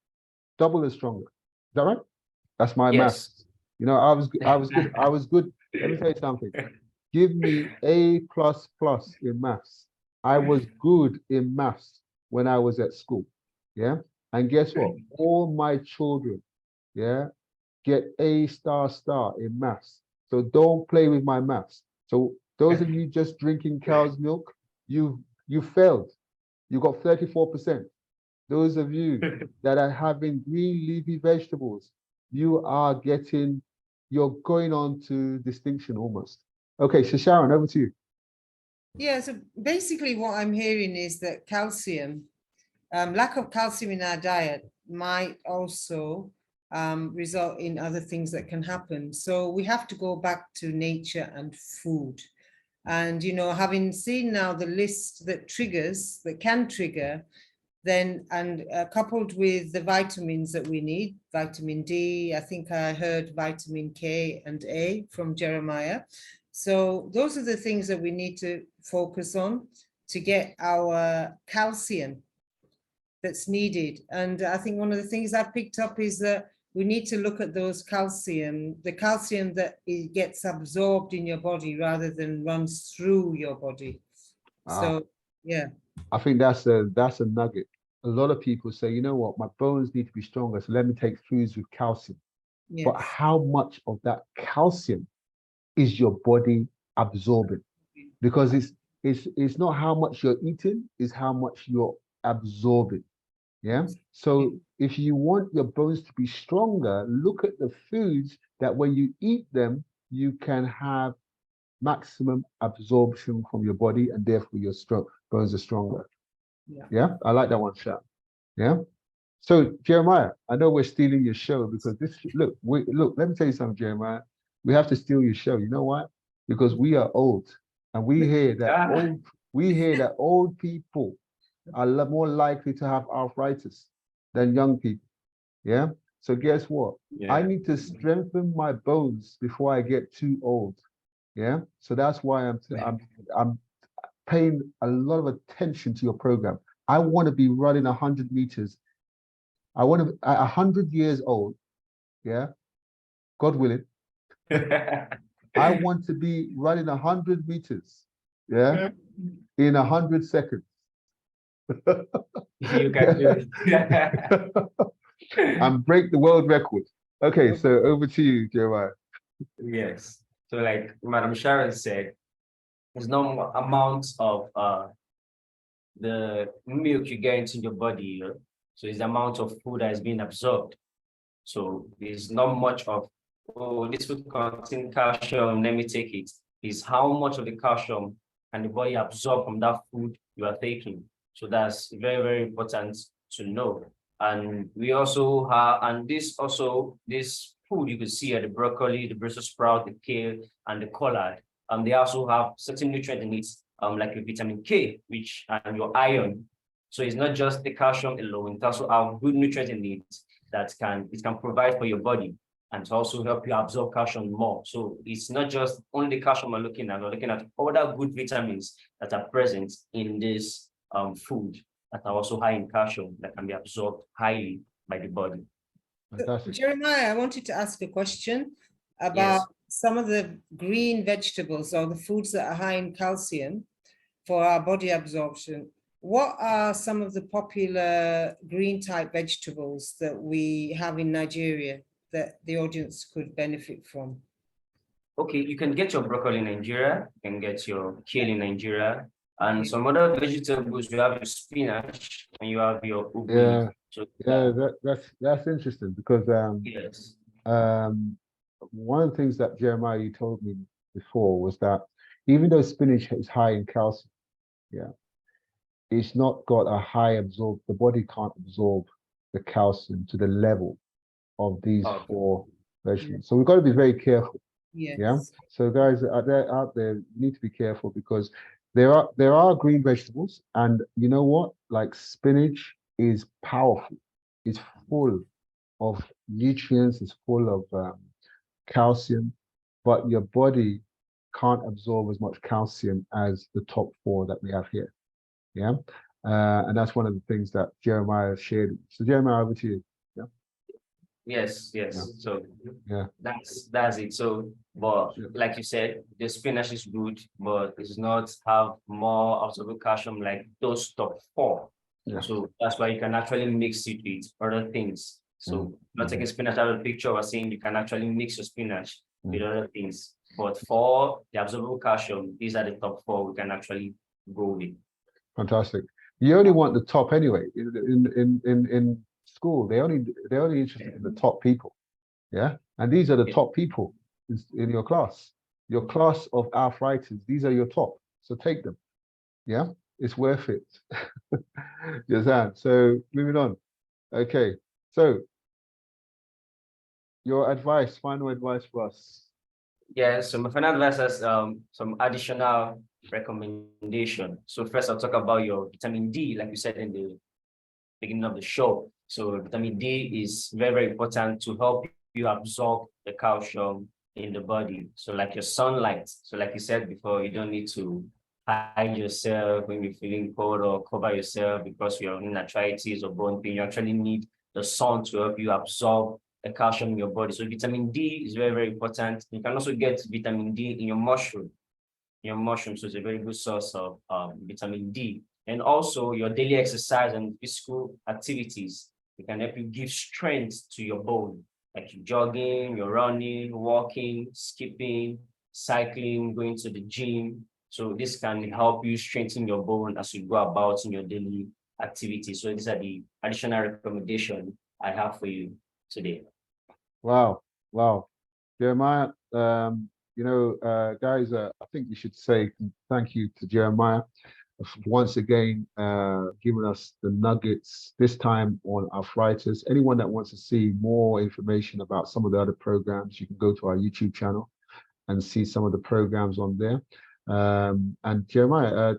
double as stronger. Is that right? That's my maths. You know, I was good. Let me tell you something. Give me A++ in maths. I was good in maths when I was at school. Yeah. And guess what? All my children, yeah, get A star in maths. So don't play with my maths. So those of you just drinking cow's milk, you failed. You got 34%. Those of you that are having green leafy vegetables, you're going on to distinction almost. Okay, so Sharon, over to you. Yeah, so basically what I'm hearing is that calcium, lack of calcium in our diet might also result in other things that can happen. So we have to go back to nature and food. And, you know, having seen now the list that can trigger, then, and coupled with the vitamins that we need, vitamin D, I think I heard vitamin K and A from Jeremiah. So those are the things that we need to focus on to get our calcium that's needed. And I think one of the things I've picked up is that we need to look at the calcium that gets absorbed in your body rather than runs through your body. So, yeah. I think that's a nugget. A lot of people say, you know what, my bones need to be stronger, so let me take foods with calcium. Yes. But how much of that calcium is your body absorbing? Because it's not how much you're eating, it's how much you're absorbing. Yeah. So if you want your bones to be stronger, look at the foods that when you eat them, you can have maximum absorption from your body, and therefore your bones are stronger. Yeah, I like that one, Sha. Yeah. So Jeremiah, I know we're stealing your show because look, let me tell you something, Jeremiah. We have to steal your show. You know what? Because we are old, and we hear that old people are more likely to have arthritis than young people. Yeah. So guess what? I need to strengthen my bones before I get too old. Yeah. So that's why I'm paying a lot of attention to your program. I want to be running 100 meters. I want to at 100 years old. Yeah. God willing. I want to be running 100 meters. Yeah. In 100 seconds. You can do it. And break the world record. Okay, so over to you, Jeremiah. Yes. So like Madam Sharon said, there's no amount of the milk you get into your body, you know? So it's the amount of food that is being absorbed. So there's not much of, oh, this food contains calcium, let me take it. It's how much of the calcium can the body absorb from that food you are taking. So that's very, very important to know. And we also have, and this food you can see at the broccoli, the Brussels sprout, the kale, and the collard. They also have certain nutrients in it, like your vitamin K, which and your iron. So it's not just the calcium alone, it also have good nutrients in it that it can provide for your body and to also help you absorb calcium more. So it's not just only the calcium we're looking at other good vitamins that are present in this food that are also high in calcium that can be absorbed highly by the body. Fantastic. Jeremiah, I wanted to ask a question about some of the green vegetables or the foods that are high in calcium for our body absorption. What are some of the popular green type vegetables that we have in Nigeria that the audience could benefit from? Okay, you can get your broccoli in Nigeria, you can get your kale in Nigeria, and some other vegetables. You have your spinach and you have your ugu. Yeah, so that's interesting because yes. One of the things that Jeremiah you told me before was that even though spinach is high in calcium, yeah, it's not got a high the body can't absorb the calcium to the level of these four vegetables. So we've got to be very careful. Yes. Yeah. So guys out there need to be careful because there are green vegetables, and you know what? Like spinach is powerful. It's full of nutrients. It's full of calcium, but your body can't absorb as much calcium as the top four that we have here. Yeah. And that's one of the things that Jeremiah shared. So Jeremiah, over to you. Yeah. Yes. Yeah. So Yeah. that's it. So, but like you said, the spinach is good, but it does not have more absorbable calcium like those top four. Yeah. So that's why you can actually mix it with other things. So not taking spinach out of the picture, we're saying you can actually mix your spinach with other things. But for the absorbable calcium, these are the top four we can actually go with. Fantastic. You only want the top anyway. In school, they're only interested in the top people. Yeah. And these are the top people in your class. Your class of arthritis, these are your top. So take them. Yeah. It's worth it. Yes, so moving on. Okay. So your advice, final advice for us. Yeah, so my final advice is some additional recommendation. So first I'll talk about your vitamin D, like you said in the beginning of the show. So vitamin D is very, very important to help you absorb the calcium in the body. So like your sunlight. So like you said before, you don't need to hide yourself when you're feeling cold or cover yourself because you're in arthritis or bone pain. You actually need the sun to help you absorb the calcium in your body. So vitamin D is very, very important. You can also get vitamin D in your mushroom. So it's a very good source of vitamin D. And also your daily exercise and physical activities. It can help you give strength to your bone, like you're jogging, you're running, walking, skipping, cycling, going to the gym. So this can help you strengthen your bone as you go about in your daily activities. So these are the additional recommendations I have for you today. Wow. Jeremiah, guys, I think you should say thank you to Jeremiah once again, giving us the nuggets, this time on arthritis. Anyone that wants to see more information about some of the other programs, you can go to our YouTube channel and see some of the programs on there. And Jeremiah,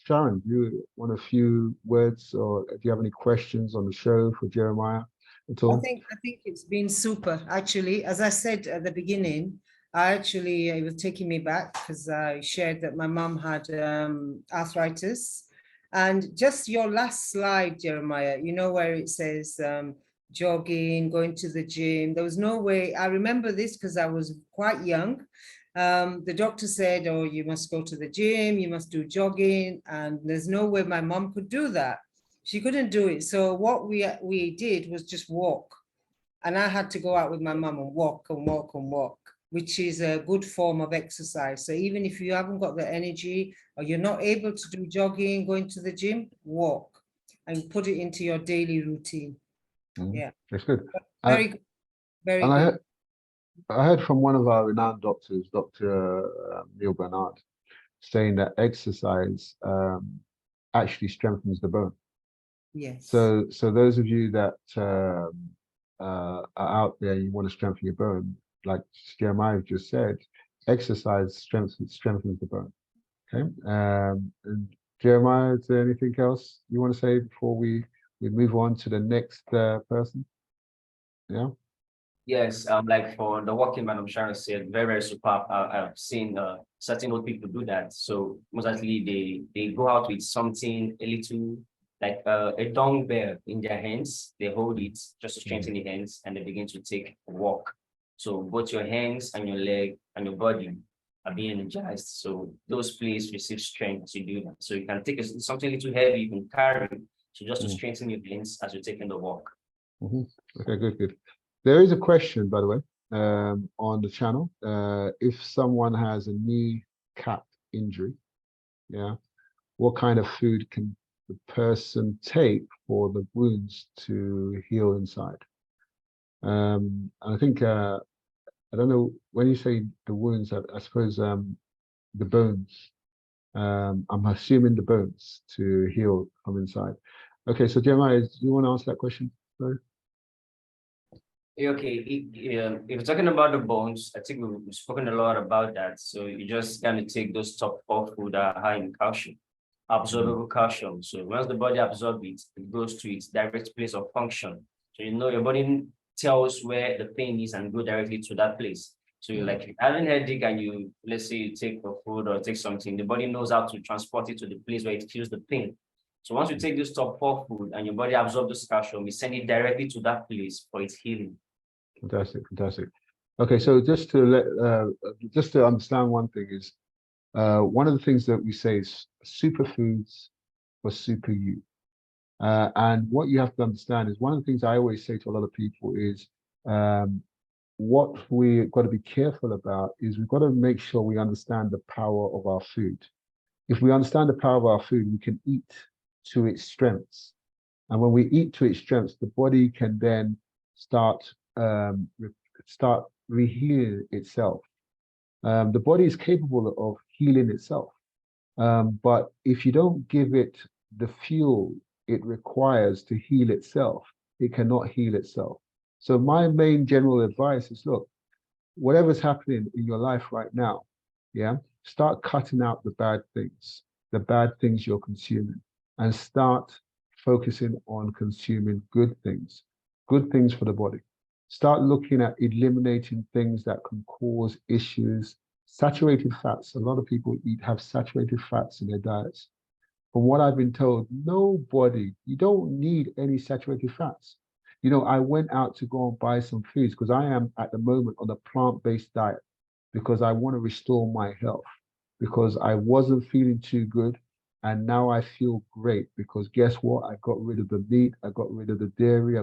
Sharon, do you want a few words, or do you have any questions on the show for Jeremiah at all? I think it's been super. Actually, as I said at the beginning, it was taking me back because I shared that my mom had arthritis. And just your last slide, Jeremiah, where it says jogging, going to the gym. There was no way. I remember this because I was quite young. The doctor said, oh, you must go to the gym, you must do jogging. And there's no way my mom could do that. She couldn't do it. So what we did was just walk. And I had to go out with my mom and walk and walk and walk, which is a good form of exercise. So even if you haven't got the energy or you're not able to do jogging, going to the gym, walk and put it into your daily routine. Yeah. That's good. Very good. Very and good. I heard from one of our renowned doctors, Dr. Neil Bernard, saying that exercise actually strengthens the bone. Yes. So those of you that are out there, you want to strengthen your bone, like Jeremiah just said, exercise strengthens the bone. Okay. And Jeremiah, is there anything else you want to say before we move on to the next person? Yeah. Yes, like for the walking, Madam Sharon said, very, very superb. I've seen certain old people do that. So most likely they go out with something a little like a dumbbell in their hands. They hold it just to strengthen the hands, and they begin to take a walk. So both your hands and your leg and your body are being energized. So those places receive strength to do that. So you can take something a little heavy, you can carry, so just to strengthen your hands as you're taking the walk. Okay, good. There is a question, by the way, on the channel. If someone has a kneecap injury, yeah, what kind of food can the person take for the wounds to heal inside? I think I don't know, when you say the wounds, I suppose the bones. I'm assuming the bones to heal from inside. Okay, so Jeremiah, do you want to answer that question? Sorry. Okay, if you're talking about the bones, I think we've spoken a lot about that. So you just kind of take those top 4 food that are high in calcium, absorbable calcium. So once the body absorbs it, it goes to its direct place of function. So your body tells where the pain is and go directly to that place. So you're like, if you're having a headache and let's say you take a food or take something, the body knows how to transport it to the place where it feels the pain. So once you take this top 4 food and your body absorbs this calcium, we send it directly to that place for its healing. Fantastic. Okay, so just to understand one thing is, one of the things that we say is superfoods for super you. And what you have to understand is, one of the things I always say to a lot of people is, what we've got to be careful about is we've got to make sure we understand the power of our food. If we understand the power of our food, we can eat to its strengths. And when we eat to its strengths, the body can then start rehealing itself. The body is capable of healing itself. But if you don't give it the fuel it requires to heal itself, it cannot heal itself. So my main general advice is, look, whatever's happening in your life right now, yeah, start cutting out the bad things you're consuming, and start focusing on consuming good things for the body. Start looking at eliminating things that can cause issues. Saturated fats, a lot of people have saturated fats in their diets. From what I've been told, you don't need any saturated fats. I went out to go and buy some foods because I am at the moment on a plant-based diet because I want to restore my health, because I wasn't feeling too good. And now I feel great because guess what? I got rid of the meat. I got rid of the dairy.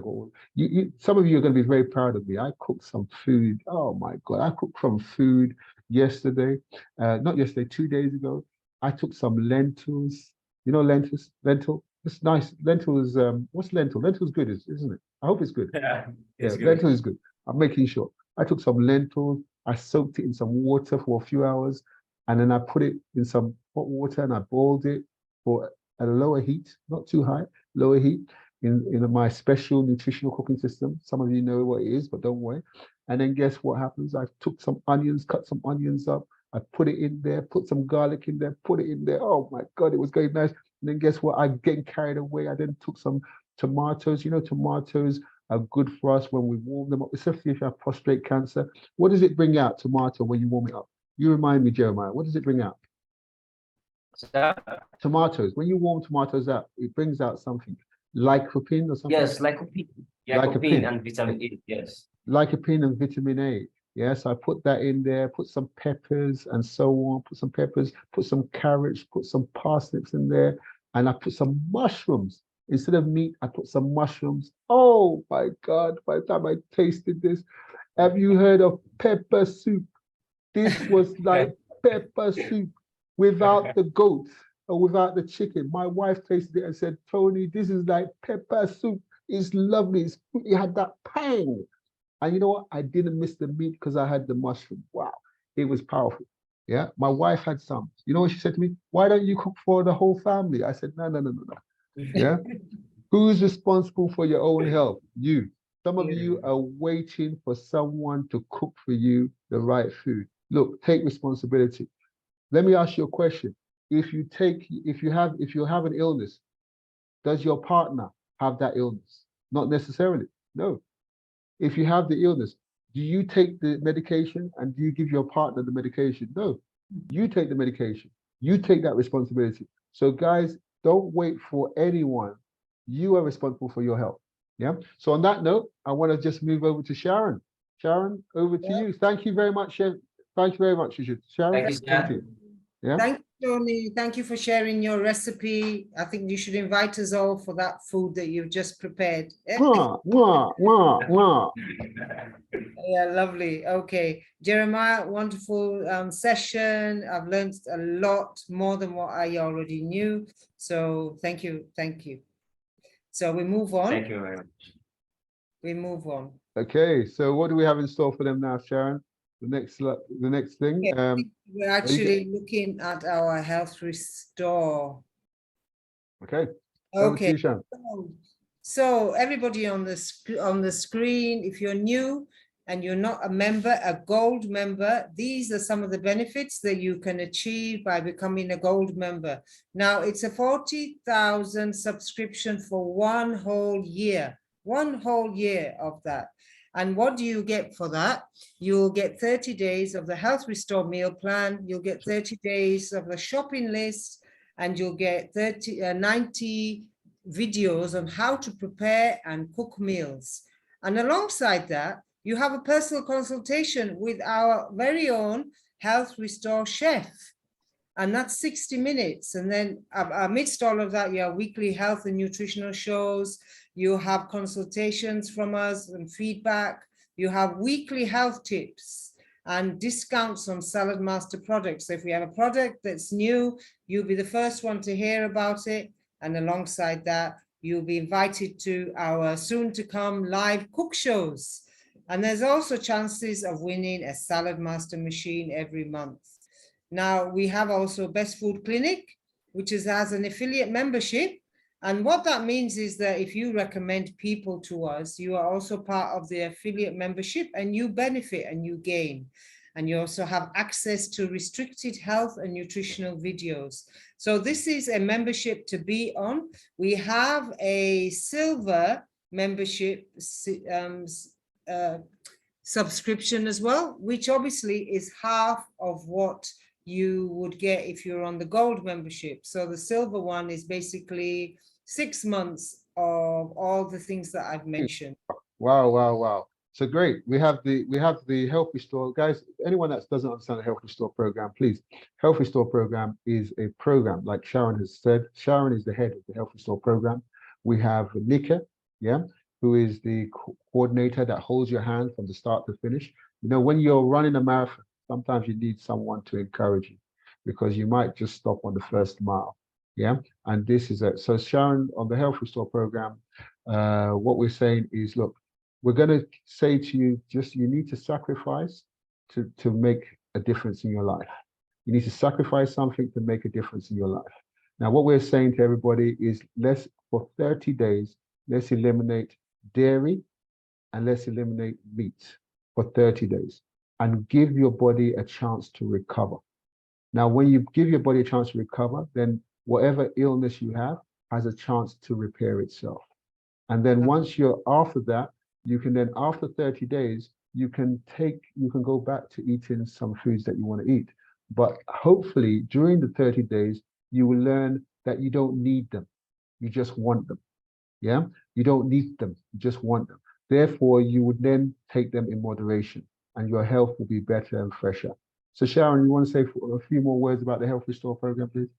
Some of you are going to be very proud of me. I cooked some food. Oh my God. I cooked some food yesterday. Not yesterday, 2 days ago. I took some lentils. Lentils? Lentil? It's nice. Lentils, what's lentil? Lentil's good, isn't it? I hope it's good. Yeah, it's good. Lentil is good. I'm making sure. I took some lentils. I soaked it in some water for a few hours, and then I put it in some hot water and I boiled it for at a lower heat, not too high, lower heat, in my special nutritional cooking system. Some of you know what it is, but don't worry. And then guess what happens? I took some onions, cut some onions up, I put it in there, put some garlic in there, put it in there. Oh my God, it was going nice. And then guess what? I getting carried away. I then took some tomatoes. You know, tomatoes are good for us when we warm them up, especially if you have prostate cancer. What does it bring out, tomato, when you warm it up? You remind me, Jeremiah, what does it bring out? Tomatoes. When you warm tomatoes up, it brings out something. Lycopene or something? Yes, lycopene. Lycopene and vitamin A, yes. Lycopene and vitamin A. Yes, I put that in there, put some peppers and so on, put some peppers, put some carrots, put some parsnips in there, and I put some mushrooms. Instead of meat, I put some mushrooms. Oh my God, by the time I tasted this, have you heard of pepper soup? This was like pepper soup without the goat or without the chicken. My wife tasted it and said, Tony, this is like pepper soup. It's lovely. It had that pang. And you know what? I didn't miss the meat because I had the mushroom. Wow, it was powerful. Yeah, my wife had some. You know what she said to me? Why don't you cook for the whole family? I said, no, no, no, no, no. Yeah. Who's responsible for your own health? You. Some of you are waiting for someone to cook for you the right food. Look, take responsibility. Let me ask you a question. If you have an illness, does your partner have that illness? Not necessarily. No. If you have the illness, do you take the medication and do you give your partner the medication? No. You take the medication. You take that responsibility. So guys, don't wait for anyone. You are responsible for your health. Yeah. So on that note, I want to just move over to Sharon. Sharon, over to you. Thank you very much. Thank you very much, Sharon. Thank you, sir. Yeah. Thank you, Tony. Thank you for sharing your recipe. I think you should invite us all for that food that you've just prepared. Mwah, mwah, mwah, mwah. Yeah, lovely. Okay, Jeremiah, wonderful session. I've learned a lot more than what I already knew. So thank you. Thank you. So we move on. Thank you very much. We move on. Okay, so what do we have in store for them now, Sharon? The next thing. Yeah, we're actually looking at our health restore. Okay. Okay. You, Sharon. So everybody on the screen, if you're new and you're not a member, a gold member, these are some of the benefits that you can achieve by becoming a gold member. Now it's a 40,000 subscription for one whole year of that. And what do you get for that? You'll get 30 days of the Health Restore meal plan. You'll get 30 days of the shopping list, and you'll get 90 videos on how to prepare and cook meals. And alongside that, you have a personal consultation with our very own Health Restore chef. And that's 60 minutes. And then amidst all of that, you have weekly health and nutritional shows. You have consultations from us and feedback. You have weekly health tips and discounts on Salad Master products. So if we have a product that's new, you'll be the first one to hear about it. And alongside that, you'll be invited to our soon to come live cook shows. And there's also chances of winning a Salad Master machine every month. Now, we have also Best Food Clinic, which has an affiliate membership. And what that means is that if you recommend people to us, you are also part of the affiliate membership and you benefit and you gain. And you also have access to restricted health and nutritional videos. So this is a membership to be on. We have a silver membership subscription as well, which obviously is half of what you would get if you're on the gold membership. So the silver one is basically 6 months of all the things that I've mentioned. Wow, wow, wow. So great. We have the Health Restore. Guys, anyone that doesn't understand the Health Restore program, please. Health Restore program is a program, like Sharon has said. Sharon is the head of the Health Restore program. We have Nika, yeah, who is the coordinator that holds your hand from the start to finish. You know, when you're running a marathon, sometimes you need someone to encourage you because you might just stop on the first mile. Yeah. And this is it. So Sharon, on the Health Restore program, what we're saying is, look, we're going to say to you, just you need to sacrifice to make a difference in your life. You need to sacrifice something to make a difference in your life. Now, what we're saying to everybody is for 30 days, let's eliminate dairy and let's eliminate meat for 30 days and give your body a chance to recover. Now, when you give your body a chance to recover, then whatever illness you have has a chance to repair itself. And then once you're after that, you can then, after 30 days, you can go back to eating some foods that you want to eat. But hopefully during the 30 days, you will learn that you don't need them. You just want them. Yeah. You don't need them. You just want them. Therefore, you would then take them in moderation and your health will be better and fresher. So Sharon, you want to say a few more words about the Health Restore program, please?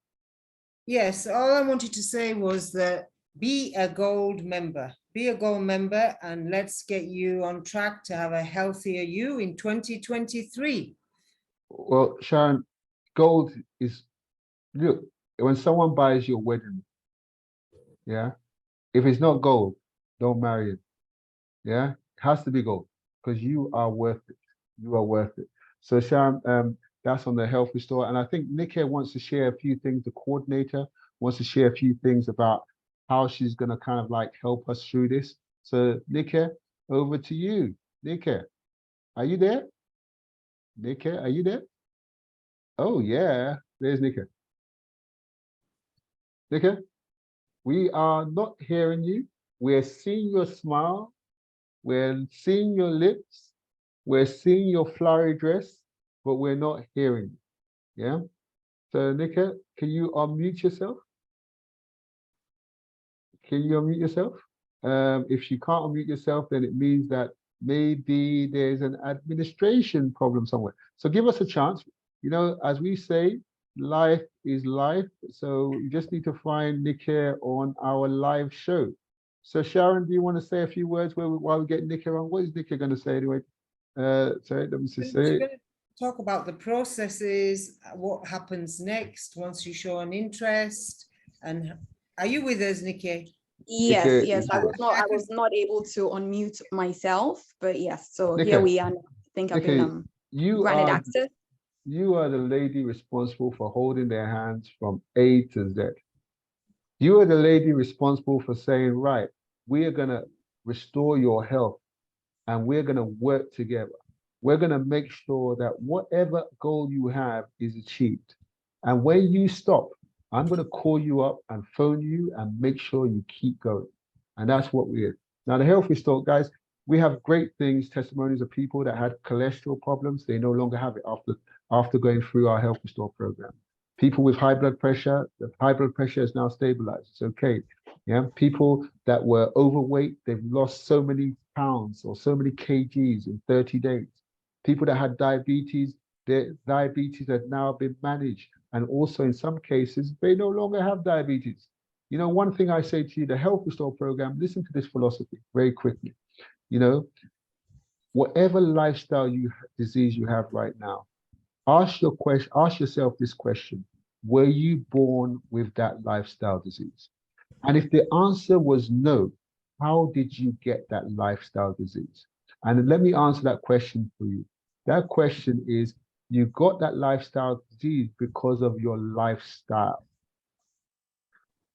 Yes, all I wanted to say was that be a gold member. Be a gold member and let's get you on track to have a healthier you in 2023. Well, Sharon, gold is, look, when someone buys your wedding, yeah, if it's not gold, don't marry it. Yeah, it has to be gold because you are worth it. You are worth it. So Sharon, that's on the Health Restore. And I think Nick here wants to share a few things, the coordinator wants to share a few things about how she's going to kind of like help us through this. So Nick here, over to you. Nick here, are you there? Nick here, are you there? Oh yeah, there's Nick here. Nick here, we are not hearing you. We're seeing your smile. We're seeing your lips. We're seeing your flowery dress, but we're not hearing you. Yeah. So Nika, can you unmute yourself? Can you unmute yourself? If you can't unmute yourself, then it means that maybe there's an administration problem somewhere. So give us a chance. You know, as we say, life is life. So you just need to find Nick here on our live show. So Sharon, do you want to say a few words while we get Nick here on? What is Nick going to say anyway? Sorry, let me just say. Talk about the processes, what happens next once you show an interest. And are you with us, Nikki? Yes, Nikki, yes. I was not able to unmute myself, but yes. So Nikki, here we are. I think I've been granted access. You are the lady responsible for holding their hands from A to Z. You are the lady responsible for saying, right, we are going to restore your health and we're going to work together. We're going to make sure that whatever goal you have is achieved. And when you stop, I'm going to call you up and phone you and make sure you keep going. And that's what we are. Now, the Health Restore, guys, we have great things, testimonies of people that had cholesterol problems. They no longer have it after going through our Health Restore program. People with high blood pressure, the high blood pressure is now stabilized. It's okay. Yeah. People that were overweight, they've lost so many pounds or so many kgs in 30 days. People that had diabetes, their diabetes has now been managed. And also in some cases, they no longer have diabetes. You know, one thing I say to you, the Health Restore program, listen to this philosophy very quickly. You know, whatever lifestyle disease you have right now, ask yourself this question: were you born with that lifestyle disease? And if the answer was no, how did you get that lifestyle disease? And let me answer that question for you. That question is, you got that lifestyle disease because of your lifestyle.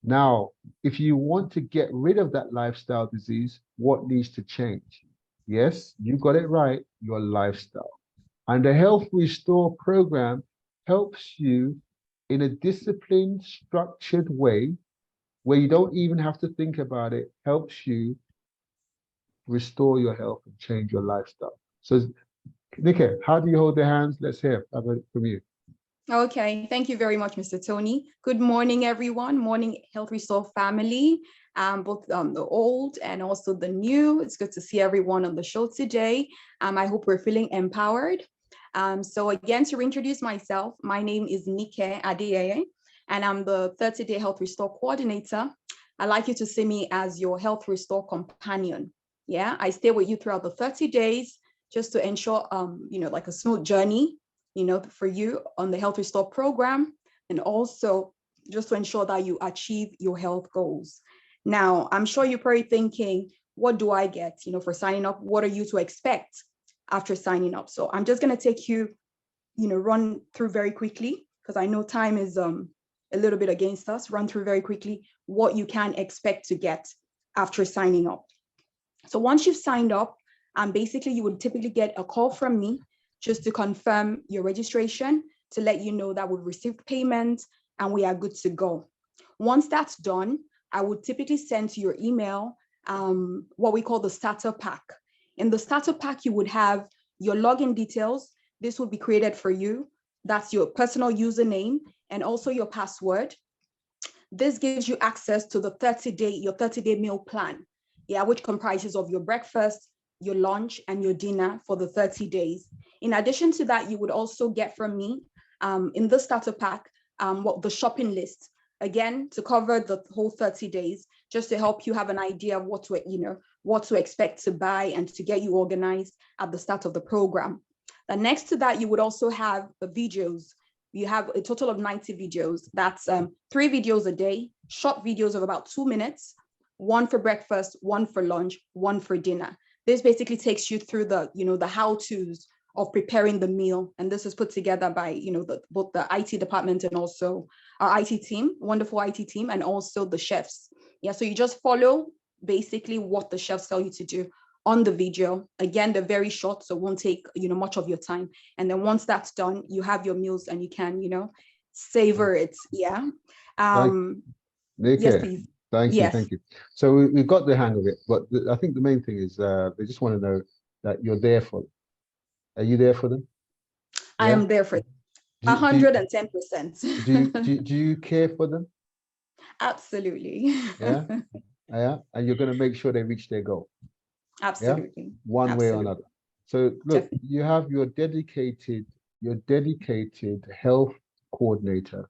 Now, if you want to get rid of that lifestyle disease, what needs to change? Yes, you got it right, your lifestyle. And the Health Restore program helps you in a disciplined, structured way where you don't even have to think about it, helps you restore your health and change your lifestyle. So, Nikki, how do you hold their hands? Let's hear from you. Okay, thank you very much, Mr. Tony. Good morning, everyone. Morning, Health Restore family, both the old and also the new. It's good to see everyone on the show today. I hope we're feeling empowered. So again, to reintroduce myself, my name is Nike Adeyeye, and I'm the 30-day Health Restore coordinator. I'd like you to see me as your Health Restore companion. Yeah, I stay with you throughout the 30 days just to ensure, like a smooth journey, for you on the Health Restore program, and also just to ensure that you achieve your health goals. Now, I'm sure you're probably thinking, what do I get, for signing up? What are you to expect? after signing up. So I'm just going to take you, run through very quickly, because I know time is a little bit against us, run through very quickly what you can expect to get after signing up. So once you've signed up, basically you would typically get a call from me just to confirm your registration, to let you know that we've received payment and we are good to go. Once that's done, I would typically send to your email what we call the starter pack. In the starter pack, you would have your login details. This will be created for you. That's your personal username and also your password. This gives you access to the 30-day meal plan, which comprises of your breakfast, your lunch, and your dinner for the 30 days. In addition to that, you would also get from me in the starter pack, the shopping list, again, to cover the whole 30 days, just to help you have an idea of what to expect to buy and to get you organized at the start of the program. And next to that, you would also have the videos. You have a total of 90 videos. That's 3 videos a day, short videos of about 2 minutes, 1 for breakfast, 1 for lunch, 1 for dinner. This basically takes you through the how-tos of preparing the meal. And this is put together by, both the IT department and also our IT team, wonderful IT team, and also the chefs. So you just follow basically what the chefs tell you to do on the video. Again, they're very short, so it won't take, much of your time. And then once that's done, you have your meals and you can, savor it. Yeah. Yes, please. Thank you. So we've got the hang of it, but I think the main thing is they just want to know that you're there for them. Are you there for them? I am there for them. 110%. Do you care for them? Absolutely. Yeah. And you're going to make sure they reach their goal. Absolutely. One way or another. So look, definitely. You have your dedicated health coordinator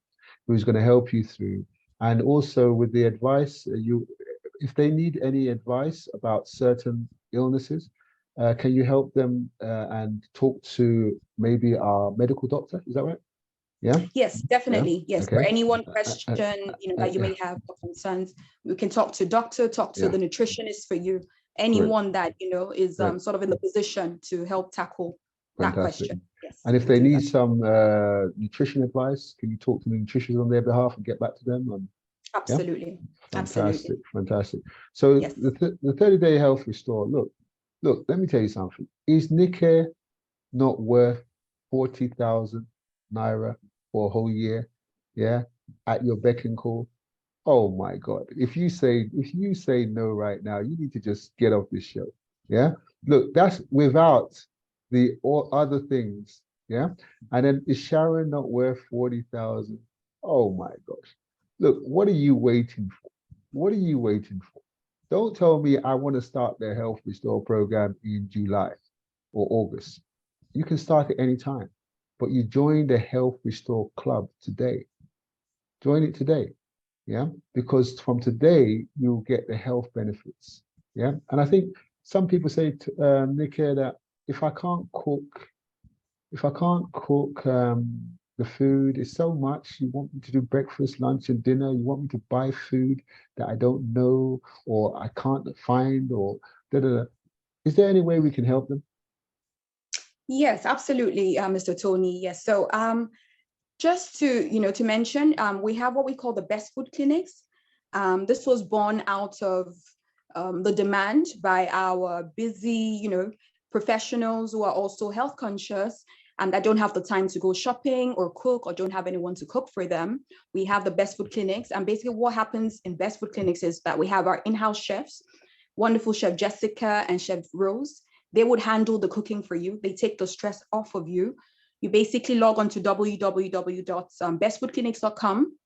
who's going to help you through. And also with the advice, if they need any advice about certain illnesses, can you help them and talk to maybe our medical doctor? Is that right? Yeah. Yes, definitely. Yeah? Yes. Okay. For any one question, that you may have concerns, we can talk to doctor, talk to the nutritionist for you. Anyone that is sort of in the position to help tackle that question. Yes, and if they need some nutrition advice, can you talk to the nutritionist on their behalf and get back to them? Absolutely. Fantastic. So yes. the 30-day health restore. Look. Let me tell you something. Is Nike not worth 40,000 naira for a whole year? Yeah, at your beck and call. Oh my God! If you say no right now, you need to just get off this show. Yeah. Look, that's without the all other things. Yeah. And then is Sharon not worth 40,000? Oh my gosh! Look, what are you waiting for? Don't tell me I want to start the Health Restore program in July or August. You can start at any time, but you join the Health Restore Club today. Join it today. Yeah, because from today you'll get the health benefits. Yeah, and I think some people say to Nick that if I can't cook the food, it's so much. You want me to do breakfast, lunch, and dinner. You want me to buy food that I don't know or I can't find or da. Is there any way we can help them? Yes, absolutely, Mr. Tony. Yes, so just to mention, we have what we call the Best Food Clinics. This was born out of the demand by our busy, professionals who are also health conscious and that don't have the time to go shopping or cook or don't have anyone to cook for them. We have the Best Food Clinics. And basically what happens in Best Food Clinics is that we have our in-house chefs, wonderful Chef Jessica and Chef Rose. They would handle the cooking for you. They take the stress off of you. You basically log on to www.bestfoodclinics.com.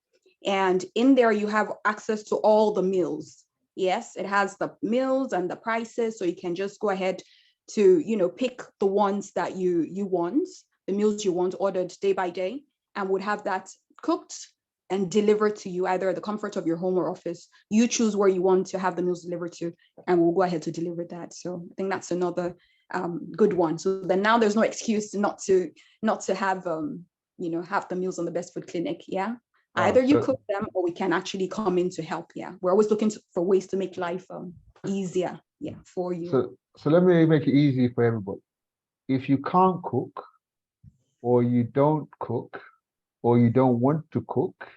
And in there, you have access to all the meals. Yes, it has the meals and the prices. So you can just go ahead to, pick the ones that you want, the meals you want ordered day by day, and would have that cooked and delivered to you either at the comfort of your home or office. You choose where you want to have the meals delivered to, and we'll go ahead to deliver that. So I think that's another good one. So then now there's no excuse not to have have the meals on the Best Food Clinic. Yeah. Either you cook them or we can actually come in to help. Yeah. We're always looking for ways to make life easier. Yeah. For you. So let me make it easy for everybody. If you can't cook, or you don't cook, or you don't want to cook,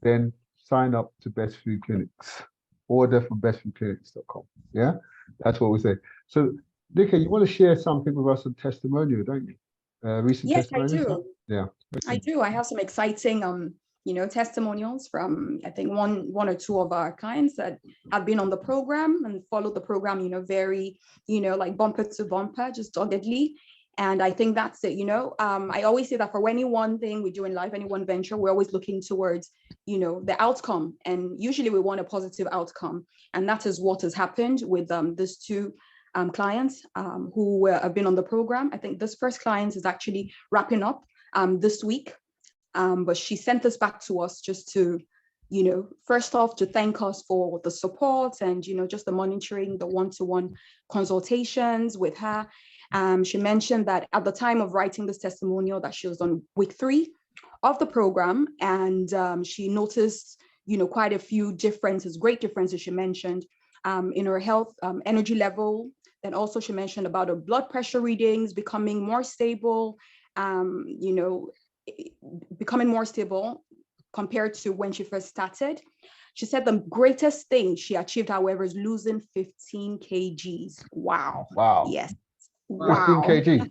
then sign up to Best Food Clinics. Order from bestfoodclinics.com. Yeah, that's what we say. So, Nika, you want to share something with us on testimonial, don't you? Recent Yes, I testimonials? do. Yeah. I do. I have some exciting testimonials from, I think, one or two of our clients that have been on the program and followed the program, very, like bumper to bumper, just doggedly. And I think that's it. I always say that for any one thing we do in life, any one venture, we're always looking towards, the outcome. And usually we want a positive outcome. And that is what has happened with these two clients who have been on the program. I think this first client is actually wrapping up this week. But she sent this back to us just to, first off, to thank us for the support and, just the monitoring, the one-to-one consultations with her. She mentioned that at the time of writing this testimonial that she was on week 3 of the program, and she noticed, quite a few differences, great differences she mentioned in her health, energy level. Then also she mentioned about her blood pressure readings becoming more stable, becoming more stable compared to when she first started. She said the greatest thing she achieved, however, is losing 15 kgs. Wow. Wow. Yes. 15 Wow. kg.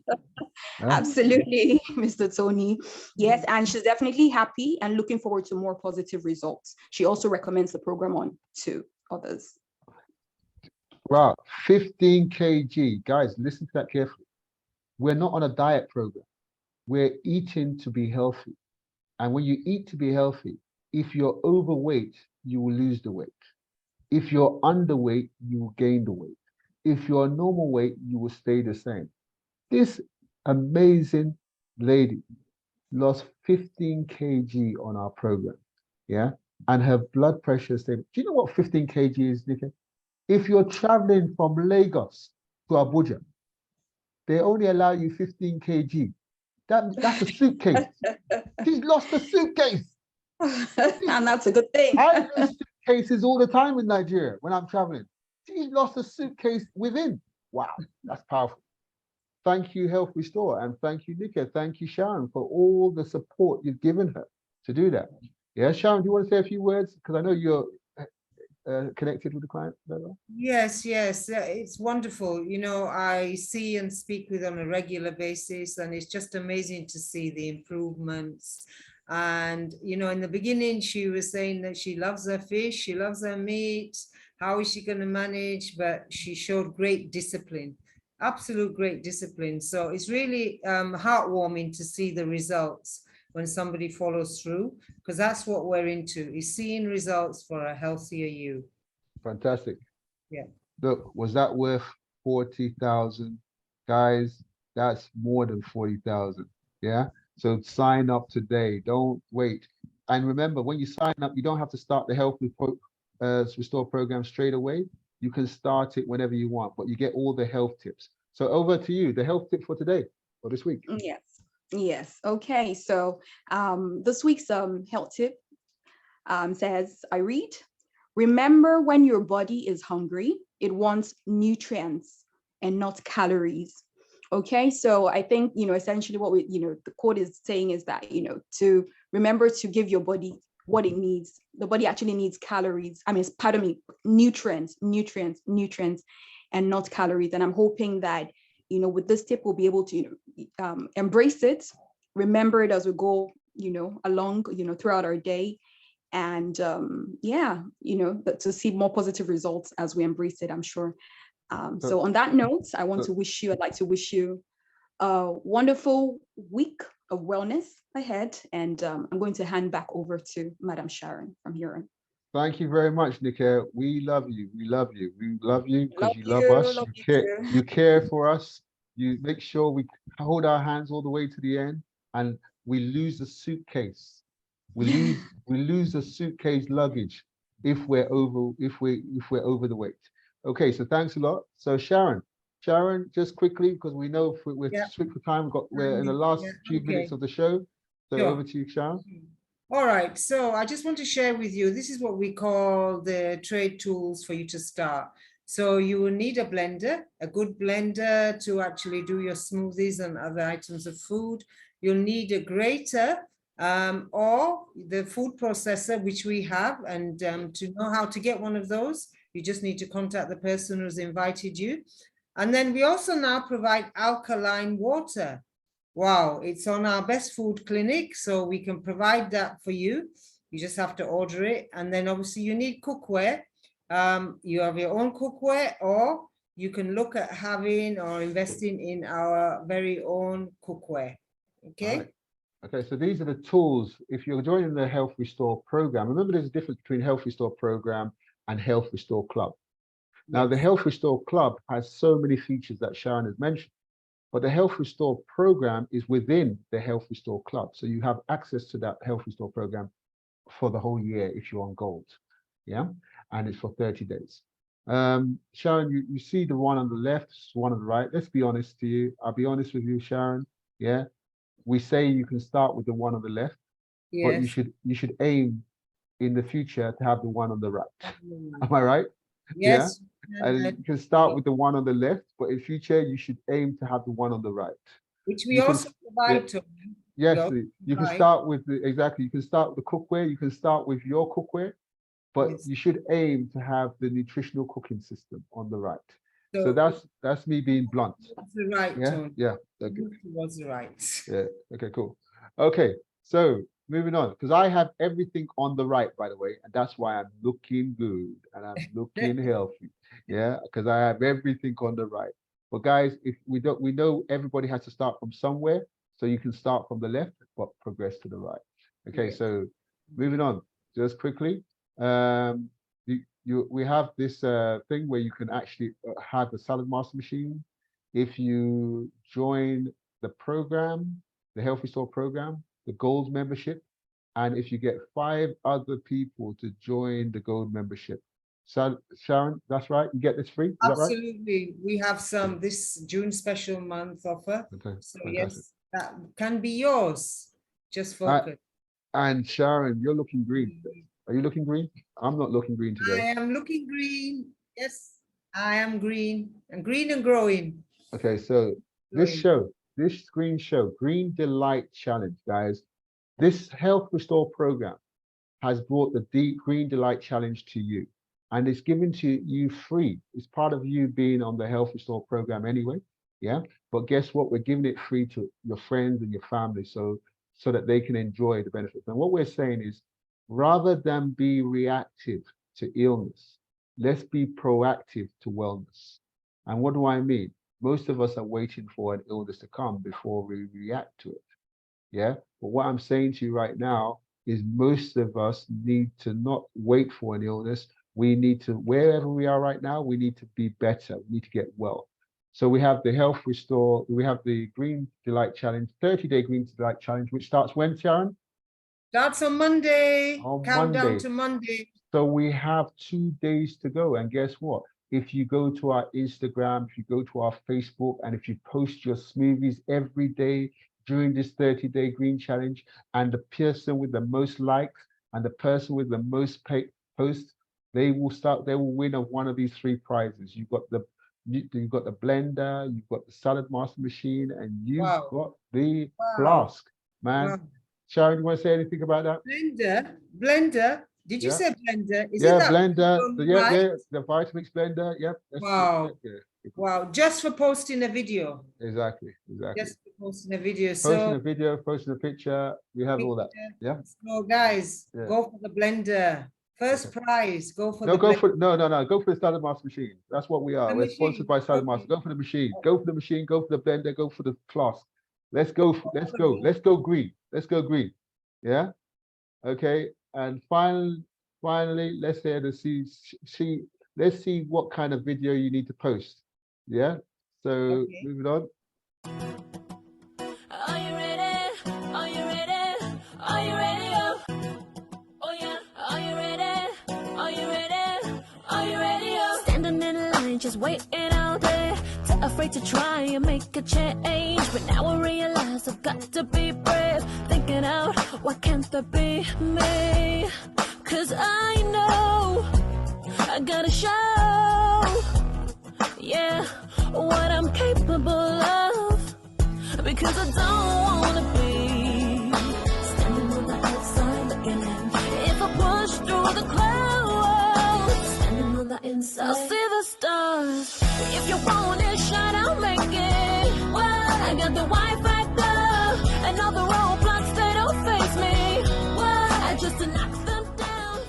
Yeah. Absolutely, Mr. Tony. Yes, and she's definitely happy and looking forward to more positive results. She also recommends the program on to others. Wow, 15 kg. Guys, listen to that carefully. We're not on a diet program. We're eating to be healthy. And when you eat to be healthy, if you're overweight, you will lose the weight. If you're underweight, you will gain the weight. If you're normal weight, you will stay the same. This amazing lady lost 15 kg on our program. Yeah. And her blood pressure is stable. Do you know what 15 kg is, Nika? If you're traveling from Lagos to Abuja, they only allow you 15 kg. That's a suitcase. She's lost a suitcase. And that's a good thing. I lose suitcases all the time in Nigeria when I'm traveling. She's lost a suitcase within. Wow, that's powerful. Thank you, Health Restore, and thank you, Nika. Thank you, Sharon, for all the support you've given her to do that. Yeah, Sharon, do you want to say a few words? Because I know you're connected with the client. Yes, it's wonderful. I see and speak with on a regular basis, and it's just amazing to see the improvements. And, in the beginning, she was saying that she loves her fish, she loves her meat. How is she going to manage? But she showed great discipline, absolute great discipline. So it's really heartwarming to see the results when somebody follows through, because that's what we're into, is seeing results for a healthier you. Fantastic. Yeah. Look, was that worth 40,000? Guys, that's more than 40,000. Yeah. So sign up today. Don't wait. And remember, when you sign up, you don't have to start the Health Restore program straight away. You can start it whenever you want, but you get all the health tips. So over to you, the health tip for today or this week. Yes. Okay. So this week's health tip says, I read, remember when your body is hungry, it wants nutrients and not calories. Okay. So I think, essentially what the quote is saying is that, to remember to give your body what it needs. The body actually needs calories. Nutrients, and not calories. And I'm hoping that, with this tip, we'll be able to, embrace it, remember it as we go, along, throughout our day. And to see more positive results as we embrace it, I'm sure. So on that note, I'd like to wish you a wonderful week of wellness ahead. And I'm going to hand back over to Madam Sharon from here on. Thank you very much, Nika. We love you. We love you. We love you because you love us. You care for us. You make sure we hold our hands all the way to the end, and we lose the suitcase. We lose the suitcase luggage if we're over the weight. Okay, so thanks a lot. So Sharon, just quickly, because we know we're strict for time. We're in the last few minutes of the show. So over to you, Sharon. All right, so I just want to share with you, this is what we call the trade tools for you to start. So you will need a blender, a good blender to actually do your smoothies and other items of food. You'll need a grater or the food processor, which we have. And to know how to get one of those, you just need to contact the person who's invited you. And then we also now provide alkaline water. Wow, it's on our Best Food Clinic, so we can provide that for you. You just have to order it. And then obviously you need cookware. You have your own cookware, or you can look at having or investing in our very own cookware. Okay. Right. Okay, so these are the tools. If you're joining the Health Restore program, remember there's a difference between Health Restore program and Health Restore Club. Now, the Health Restore Club has so many features that Sharon has mentioned, but the Health Restore program is within the Health Restore Club. So you have access to that Health Restore program for the whole year if you're on gold. Yeah, and it's for 30 days. Sharon, you see the one on the left, one on the right. Let's be honest to you. I'll be honest with you, Sharon. Yeah, we say you can start with the one on the left, but Yes. you should aim in the future to have the one on the right. Am I right? Yes. And you can start with the one on the left, but in future you should aim to have the one on the right. Which we You can- also provide to Yes, go you can right. start with exactly. You can start with the cookware. You can start with your cookware, but Yes. you should aim to have the nutritional cooking system on the right. So that's me being blunt. That's the right Yeah, tone. yeah. Okay. Was the right. Yeah. Okay. Cool. Okay. So moving on, because I have everything on the right, by the way, and that's why I'm looking good and I'm looking healthy. Yeah, because I have everything on the right. But guys, if we know everybody has to start from somewhere, so you can start from the left but progress to the right. Okay. Yes. So moving on, just quickly. We have this thing where you can actually have a salad master machine if you join the program, the Health Restore program, the gold membership, and if you get 5 other people to join the gold membership. So Sharon, that's right, you get this free, is that right? Absolutely. We have some this June special month offer. Okay, So fantastic. yes, that can be yours. Just focus. And Sharon, you're looking green. Are you looking green? I'm not looking green I today. am looking green. Yes, I am green. I'm green and growing. Okay, so this Growing. screen show, Green Delight Challenge, guys. This Health Restore program has brought the Green Delight Challenge to you, and it's given to you free. It's part of you being on the Health Restore program anyway. Yeah, but guess what? We're giving it free to your friends and your family, so that they can enjoy the benefits. And what we're saying is, rather than be reactive to illness, let's be proactive to wellness. And what do I mean? Most of us are waiting for an illness to come before we react to it. Yeah. But what I'm saying to you right now is most of us need to not wait for an illness. We need to, wherever we are right now, we need to be better. We need to get well. So we have the Health Restore, we have the Green Delight Challenge, 30-day Green Delight Challenge, which starts when, Sharon? Starts on Monday. On Countdown Monday. to Monday. So we have 2 days to go. And guess what? If you go to our Instagram, if you go to our Facebook, and if you post your smoothies every day during this 30-day green challenge, and the person with the most likes and the person with the most posts, they will win one of these 3 prizes. You've got the blender, you've got the salad master machine, and you've got the flask, man. Wow. Sharon, you want to say anything about that? Blender. Did you Yeah. say blender? Is Yeah, it that blender. one, Yeah, right? the Vitamix blender. Yep. Wow. Yeah. Wow. Just for posting a video. Exactly. Just for posting a video. Posting a So video, posting a picture. We have all that. Yeah. So guys, Yeah. go for the blender. First prize, go for the Go blender. for Go for the salad master machine. That's what we are. The We're sponsored by machine, Salad okay. Master. Go for the machine. Go for the machine. Go for the blender. Go for the flask. Let's go. Let's go. Let's go green. Let's go green. Yeah. Okay. And finally, let's let's see what kind of video you need to post. Yeah. So Okay. moving on. Are you ready? Are you ready? Are you ready? Oh yeah. Are you ready? Are you ready? Are you ready? Standing in line, just waiting out there. Too afraid to try and make a change. But now I realize I've got to be brave. Thinking out, why can't that be me? 'Cause I know I gotta show yeah, what I'm capable of. Because I don't wanna be standing on the outside looking in. If I push through the clouds, standing on the inside, I'll see the stars. If you want it, shine, I'll make it. Well, I got the Wi factor, and all the roadblocks, they don't face me. Well, I just knock them down.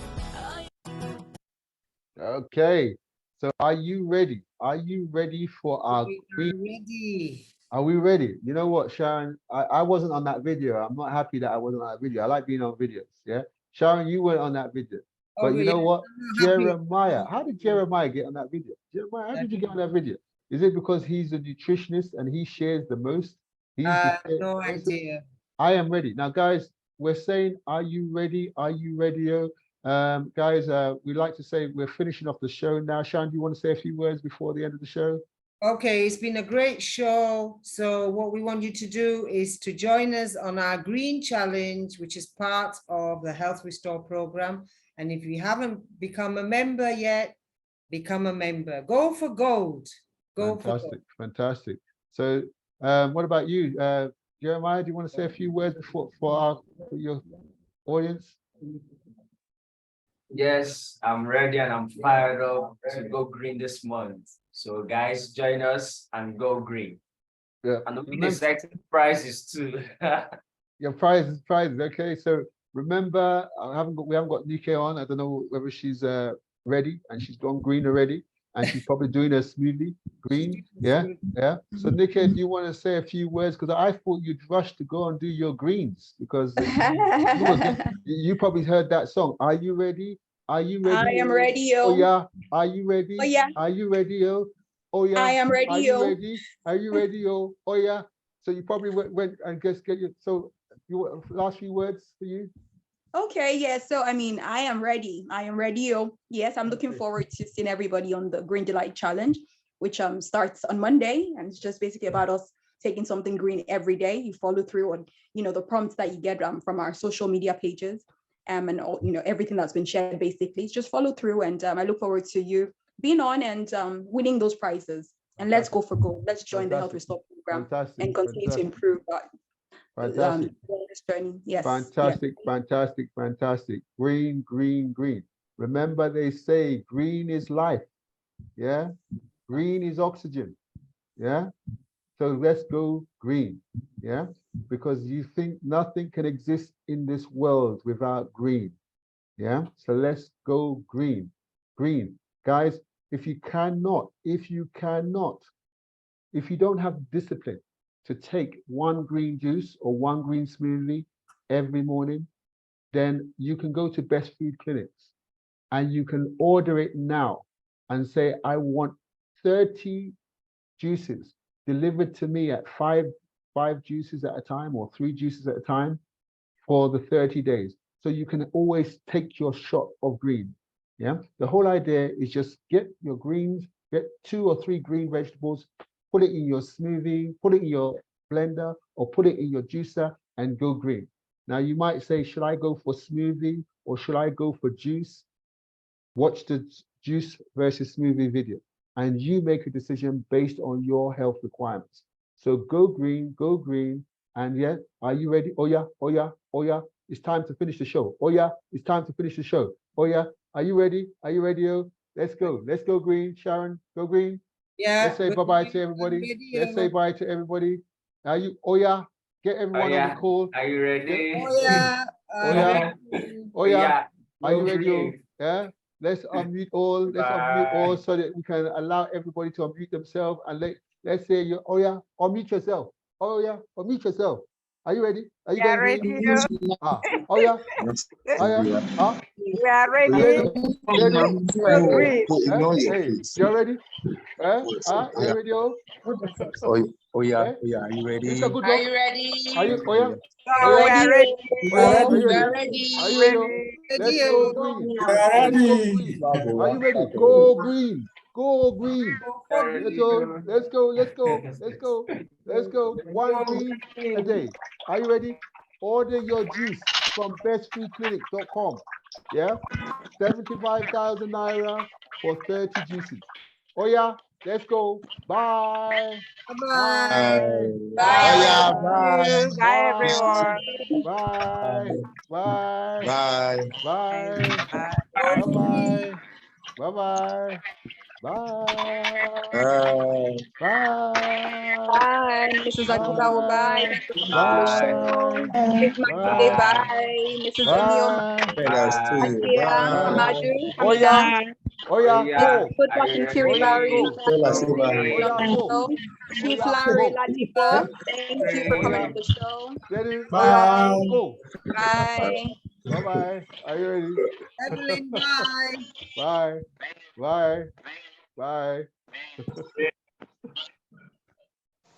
Okay. So are you ready? Are you ready for our We green? are ready. Are we ready? You know what, Sharon? I wasn't on that video. I'm not happy that I wasn't on that video. I like being on videos. Yeah. Sharon, you weren't on that video. But you Okay, know what? I'm not happy. Jeremiah, how did Jeremiah get on that video? Jeremiah, how did you get on that video? Is it because he's a nutritionist and he shares the most? He's the No person? idea. I am ready. Now, guys, we're saying, are you ready? Are you ready? Guys, we like to say we're finishing off the show now. Sharon, do you want to say a few words before the end of the show? Okay, it's been a great show. So what we want you to do is to join us on our Green Challenge, which is part of the Health Restore program. And if you haven't become a member yet, become a member. Go for gold. Go for gold. Fantastic, fantastic. So, what about you, Jeremiah? Do you want to say a few words for your audience? Yes, I'm ready and I'm fired up to go green this month. So guys, join us and go green. Yeah. And the Remember- exciting prizes too. Your prizes. Okay, so remember, we haven't got Nike on. I don't know whether she's ready, and she's gone green already, and she's probably doing a smoothie green. Yeah. So Nike, do you want to say a few words? Because I thought you'd rush to go and do your greens because you probably heard that song. Are you ready? Are you ready? I am ready, yo. Oh yeah. Are you ready? Oh yeah. Are you ready, yo? Oh yeah. I am ready, Are yo. you ready? Are you ready, yo? Oh yeah. So you probably went and get your. So you last few words for you. Okay, yeah. So I mean, I am ready. I am ready, yo. Yes, I'm looking Okay. forward to seeing everybody on the Green Delight Challenge, which starts on Monday, and it's just basically about us taking something green every day. You follow through on the prompts that you get from our social media pages, and all, everything that's been shared. Basically, just follow through, and I look forward to you being on and winning those prizes. And let's go for gold. Let's join the Health Restore program Fantastic. and continue to improve Fantastic. wellness journey. Yes. Fantastic, fantastic, fantastic. Green, green, green. Remember, they say green is life. Yeah. Green is oxygen. Yeah. So let's go green. Yeah. Because you think nothing can exist in this world without green. Yeah. So let's go green. Green. Guys, if you don't have discipline to take one green juice or one green smoothie every morning, then you can go to Best Food Clinics and you can order it now and say, I want 30 juices delivered to me at five juices at a time or 3 juices at a time for the 30 days. So you can always take your shot of green. Yeah. The whole idea is just get your greens, get 2 or 3 green vegetables, put it in your smoothie, put it in your blender, or put it in your juicer and go green. Now you might say, should I go for smoothie or should I go for juice? Watch the juice versus smoothie video and you make a decision based on your health requirements. So go green, and yeah, are you ready? Oh yeah, oh yeah, oh yeah, it's time to finish the show. Oh yeah, it's time to finish the show. Oh yeah, are you ready? Are you ready? Oh, let's go green. Sharon, go green. Yeah. Let's say bye-bye to everybody. Let's say bye to everybody. Are you, oh yeah, get everyone on the call. Are you ready? Oh yeah. Oh yeah. Oh yeah. Are you Go ready? Oh? green. Yeah. Let's unmute all. Let's unmute all so that we can allow everybody to unmute themselves. And let's say you. Oh yeah. Unmute yourself. Oh yeah. Unmute yourself. Are you ready? Are you going green? Oh yeah. Oh yeah. We are ready. Ready? Ready? Hey, you're ready? You ready? Oh? Yeah. Are you ready? It's a good Are luck. you ready? Are you? Oh yeah. Oh, we are ready. Are you We are ready? ready. Are you ready? Let's go green. Are you ready? Go green. Go green. Let's go. 1 green a day. Are you ready? Order your juice from bestfoodclinic.com. Yeah, 75,000 naira for 30 juices. Oh yeah, let's go. Bye. Bye. Bye, yeah, everyone. Bye, everyone. Bye. Bye. Bye. Bye. Bye. Bye. Bye. Bye. Bye. Bye. Bye. Bye. Bye, Mrs. Agubawo. Bye. Thank you for coming to the show. Miss Makinde. Bye. Bye. Mrs. Emil. Bye. That's Bye. too. Akia. Bye. Madu. Oh yeah. Bye. Oh yeah. Yeah. Miss Go. Good Are you talking Oh yeah. Kiribari. Go. Tell us Thank about you Oh for it. yeah. coming on the Go. show. Oh Chief yeah. Larry Go. Ladipo. Thank you for Oh coming yeah. on the show. Ready? Oh yeah. Bye. Go. Bye. Bye bye. Are you ready? Evelyn, bye. Bye. Bye. Bye.